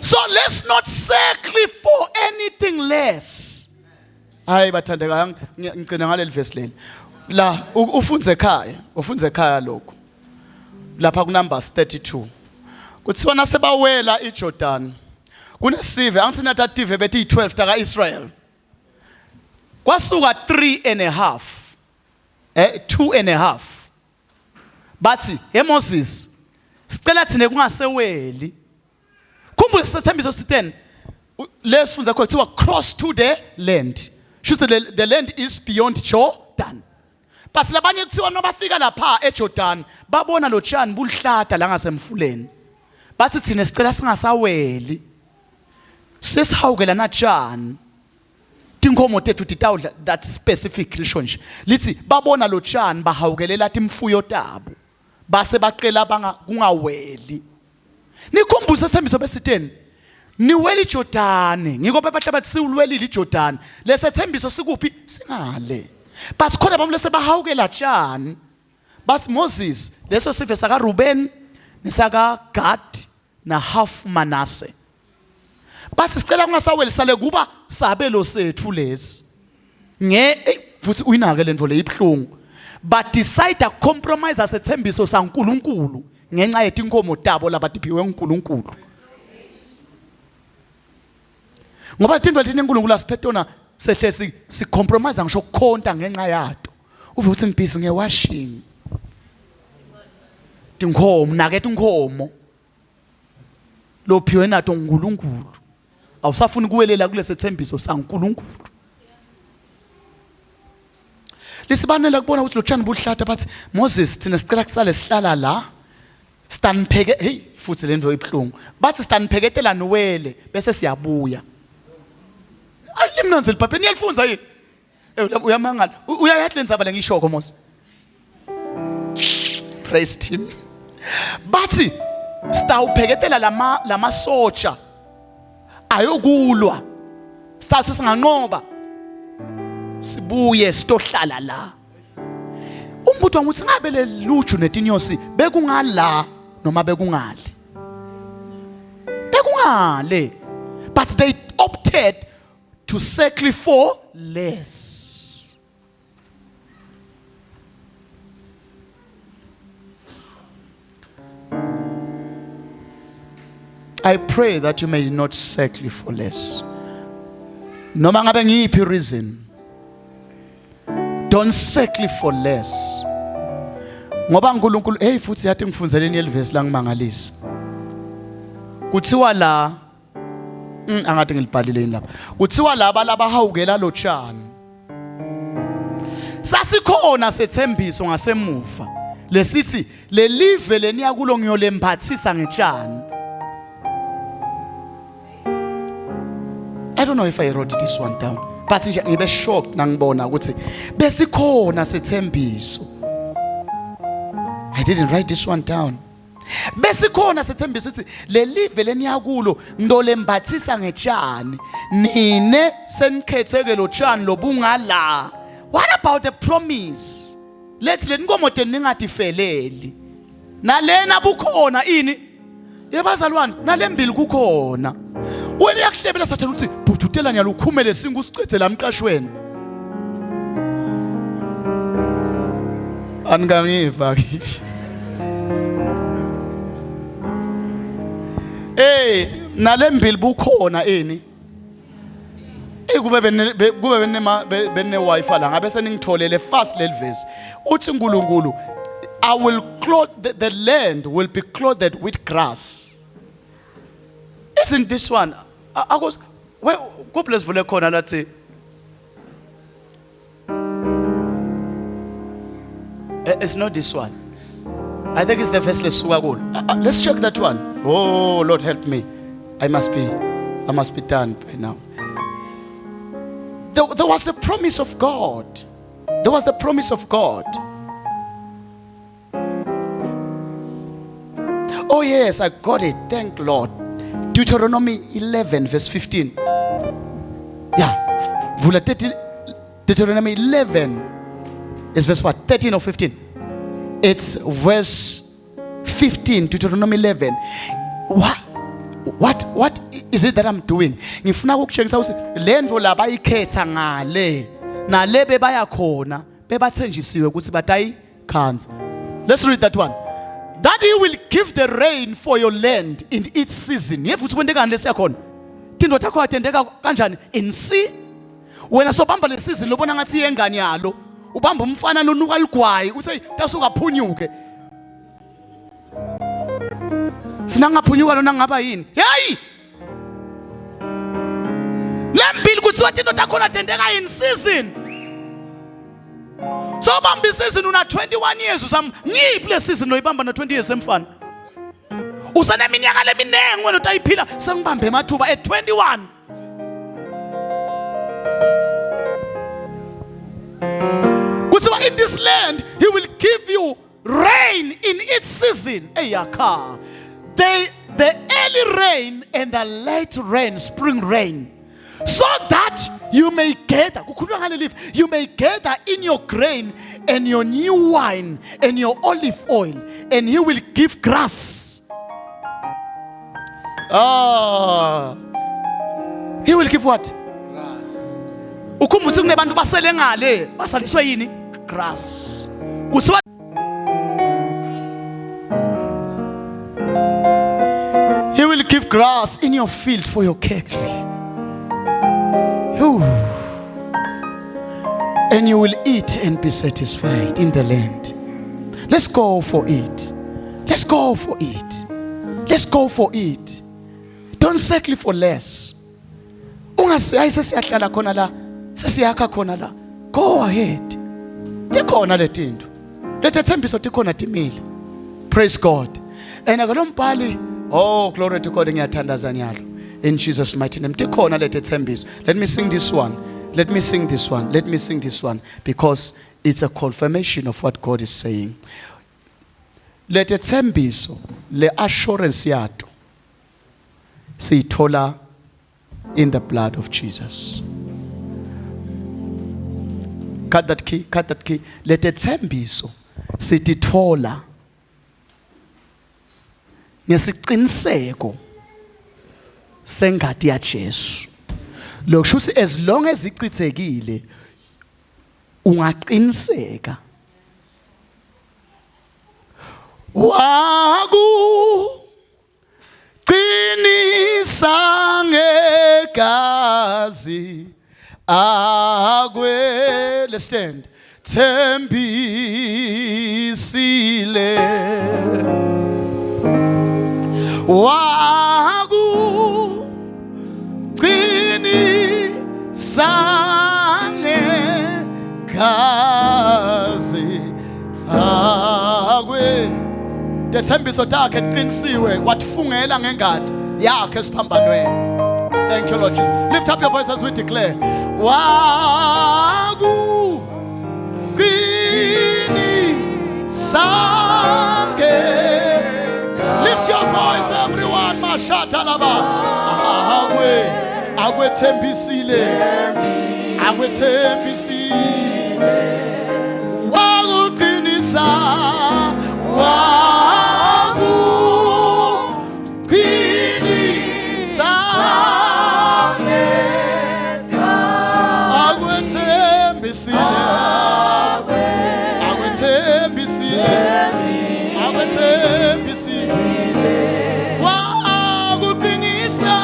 So let's not settle for anything less. Hayi bathandekayo ngicina ngaleli verse leli. La ufunze ekhaya lokho. Lapha ku Numbers 32. Kuthiwa nasebawela iJordan. Kunesive angithi nathative bethi 12 taka Israel. Kwasuka 3.5. 2.5. Bathi Moses sicela thina kungaseweli. Khumbula isithembiso si-10 lesifunza khona kuthiwa cross to the land. Should the land is beyond Jordan. Basi labanye kuthiwa noma bafika lapha eJordan babona lo tshani bulihlada la ngasemfuleni. Bathi thina sicela singasaweli. Sesihawukela na tshani. Tinkomo tethu titawudla that specific lisho nje. Lithi babona lo tshani bahawukelela imfuyo tabo. Base baqela kungaweli. Nikhumbula isithembiso besi-10 niweli iJordan ngiko bahle bathi siwulwelile iJordan lesethembiso sikuphi singale but khona bamlese bahawukela tshani bas Moses leso sive saka Ruben nisaka Gad na half Manasseh bathi sicela kungasaweli sale kuba sabelo sethu lesi futhi uyinake lento le ibhlungu but decide to compromise asethembiso saNkulunkulu ngenxa yetinkomo tabo labatiphiwe uNkulunkulu. Ngoba into lethi uNkulunkulu asiphethona sehle si compromise ngisho ukukhonta ngenxa yato. Uve ukuthi ngibhizi ngewashing. Tinkomo nakethe inkomo. Lophiwe nato uNkulunkulu. Awusafuni kuwelela kulesi thembiso saNkulunkulu. Lisibanela kubona ukuthi lo tshani buhlata bathi Moses thina sicela kusale sihlala la. Stanpheke hey futhi lento ibhlungu bathi stanpheketela nowele bese siyabuya alimnanzi liphaphe niyalifunza yini uyamangala uyayahlenza abale ngishoko Moses praise him bathi stawupheketela lama socha ayokulwa stasi singanqoba sibuye sitohlala la umuntu wanguthi ngabe leluju netinyosi bekungala noma bekungali but they opted to settle for less. I pray that you may not settle for less. Noma ngabe ngiyiphi reason, don't settle for less. Ngoba uNkulunkulu hey futhi yathi ngifunzeleni yelivesi la ngimangalisa. Kuthiwa la angathi ngilibhalile yini lapha. Kuthiwa laba labahawukela lo tshani. Sasikhona sethembiso ngasemuva. Lesithi lelive leniya kulo ngiyolembathisa ngetshani. I don't know if I wrote this one down, but nje ngibe shocked nangibona ukuthi besikhona sethembiso. I didn't write this one down. Besikhona sethembiso ukuthi lelive leniyakulo ndolembathisa ngetshani nine senikhetheke lo tshani lobungala. What about the promise? Let's lenkomo ningatifeli. Nalena bukhona ini? Yebazalwane nalembili kukhona. Wena yakuhlebela sathana ukuthi bhuthutela nyalukhumele singu siqedze lamqashweni. Angangiva kithi. Nalembili bukhona ini? Kube bene wifi la ngabe seningitholele fast lelivesi. Uthi uNkulunkulu I will clothe the land will be clothed with grass. Isn't this one? I was where go bless vule khona lathi it's not this one. I think it's the verse lesuka kulo. Let's check that one. Oh Lord, help me. I must be done by now. There was the promise of God. There was the promise of God. Oh yes, I got it. Thank Lord. Deuteronomy 11 verse 15. Yeah. Deuteronomy 11 is verse what? 13 or 15? It's verse 15, Deuteronomy 11. What is it that I'm doing? Ngifuna ukutshengisa ukuthi le ndvo la bayikhetha ngale nale bebaya khona bebathenjisiwe ukuthi batayikhanza. Let's read that one. That he will give the rain for your land in its season. Yevu ukuthi kwendekani lesiyakhona. Tinto takho atendeka kanjani in sea. Wena sobamba le season lobona ngathi yengane yalo. Ubamba umfana lonuka ligwayi uthi tasuka phunyuke. Sinangaphunyuka lona ngaba yini? Hey! Lempili kuthiwa into takhona atendeka in season. So bamba season una 21 years usam ngiphi le season oyibamba na 20 years emfana. Usaneminyaka leminenge wena utayiphila sengibambe emathuba at 21. Kuthiwa in this land he will give you rain in its season. Eyakha. The early rain and the late rain, spring rain, so that you may gather, you may gather in your grain and your new wine and your olive oil, and he will give grass. He will give what? Grass. Ukumbusi kunebantu basele ngale, basaliswe yini? Grass. Kuthiwa he will give grass in your field for your cattle. And you will eat and be satisfied in the land. Let's go for it. Let's go for it. Let's go for it. Don't settle for less. Go ahead. Praise God. And oh, glory to God. In Jesus' mighty name. Let me sing this one. Let me sing this one. Let me sing this one. Because it's a confirmation of what God is saying. Let it tembiso, le assurance yato. Siyithola in the blood of Jesus. Cut that key, cut that key. Let it tembiso, siyithola. Ngesiqiniseko sengadi ya Jesu. Lokushuthi as long as ichithekile ungaqiniseka. Wakuqinisa ngegazi akwe. Let's stand. Thembisile wakuqinisa ngegazi akwe. Dethembiso takhe liqinisiwe wathifungela ngengadi yakhe esiphambanweni. Thank you Lord Jesus. Lift up your voice as we declare. Wakuqinisa ngegazi. Lift your voice everyone. Mashatalaba. Agwe thembisile. Agwe thembisile. Wakuqinisa. Wakuqinisa. Agwe thembisile. Agwe thembisile. Agwe thembisile. Wakuqinisa.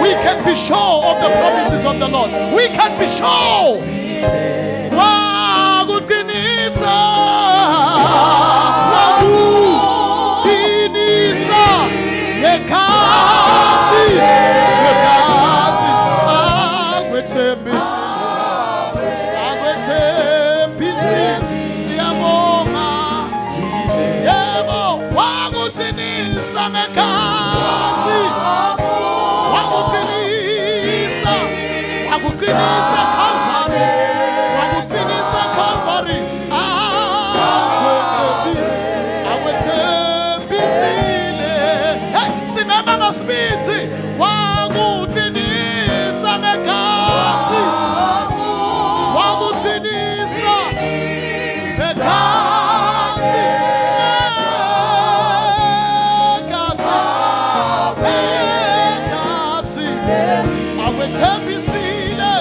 We can be sure of the promises of the Lord. We can be sure. Wakuqinisa. Wakuqinisa. ngekasi wakuqinisa Calvary awethembisile sinema ngasibindi wakuqinisa ngekasi wakuqinisa ngekasi awethembisile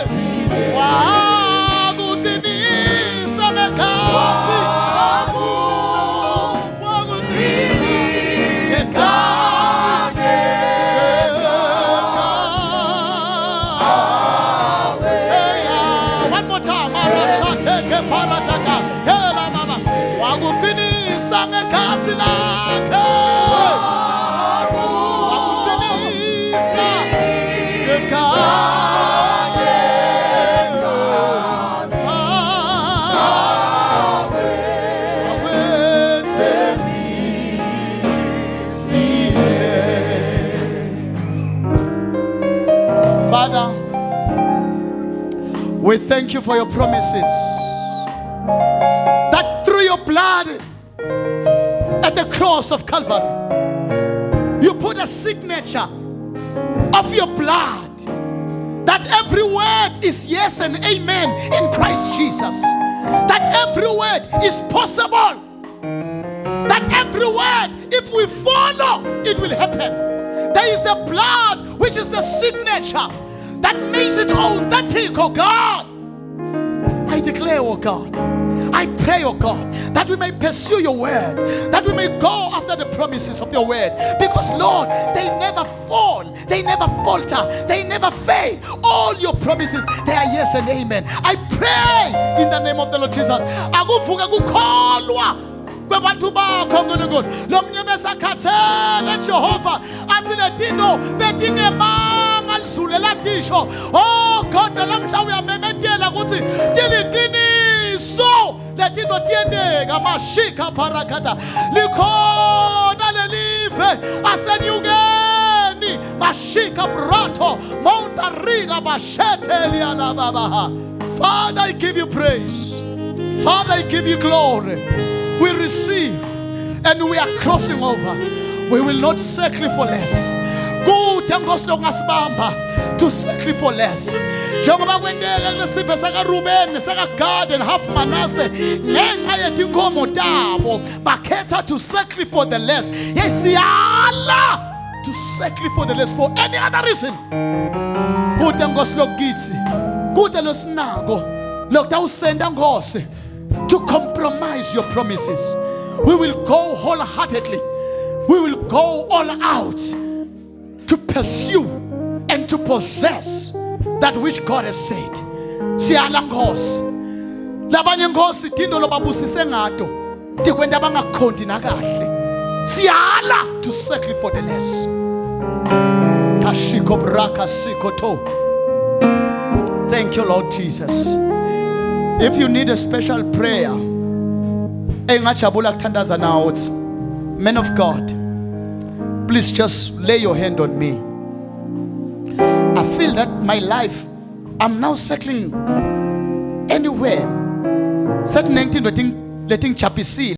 wakuqinisa ngekasi one more time arashateke parataka hela mama wakuqinisa ngekasi lakhe wakuqinisa ngekasi Father, we thank you for your promises that through your blood at the cross of Calvary, you put a signature of your blood that every word is yes and amen in Christ Jesus, that every word is possible, that every word, if we follow, it will happen. There is the blood which is the signature that makes it authentic, oh God. I declare, oh God, I pray, oh God, that we may pursue your word, that we may go after the promises of your word, because Lord, they never fall, they never falter, they never fail. All your promises, they are yes and amen. I pray in the name of the Lord Jesus. Akuvuka kukholwa kwebantu bakho nkulunkulu lo mnyemeza khathele Jehova athi letino betingemanga lizulela tisho oh God lamhla uyamemetela ukuthi tiliqiniso letino tiendeka mashika parakata likhona lelive asenyukeni mashika brato monta riga basheteli alababaha. Father, I give you praise. Father, I give you glory. We receive and we are crossing over. We will not settle for less. Good and gospel to settle for less. Njengoba kwendeka kulesiphe saka Ruben saka Gad and half Manasseh ngenxa yetinkomo tabo bakhetha to settle for the less. Yes, yala to settle for the less for any other reason. Good and gospel kithi. Good and losinako lokutha usenda ngose to compromise your promises. We will go wholeheartedly. We will go all out to pursue and to possess that which God has said. Siyala Nkosi. Labanye Nkosi tindo lobabusise ngato tikwenda bangakhondi nakahle. Siyala to settle for the less. Kashiko braka sikoto. Thank you, Lord Jesus. If you need a special prayer, men of God, please just lay your hand on me. I feel that my life, I'm now settling anywhere. Set 19 letting chapisi.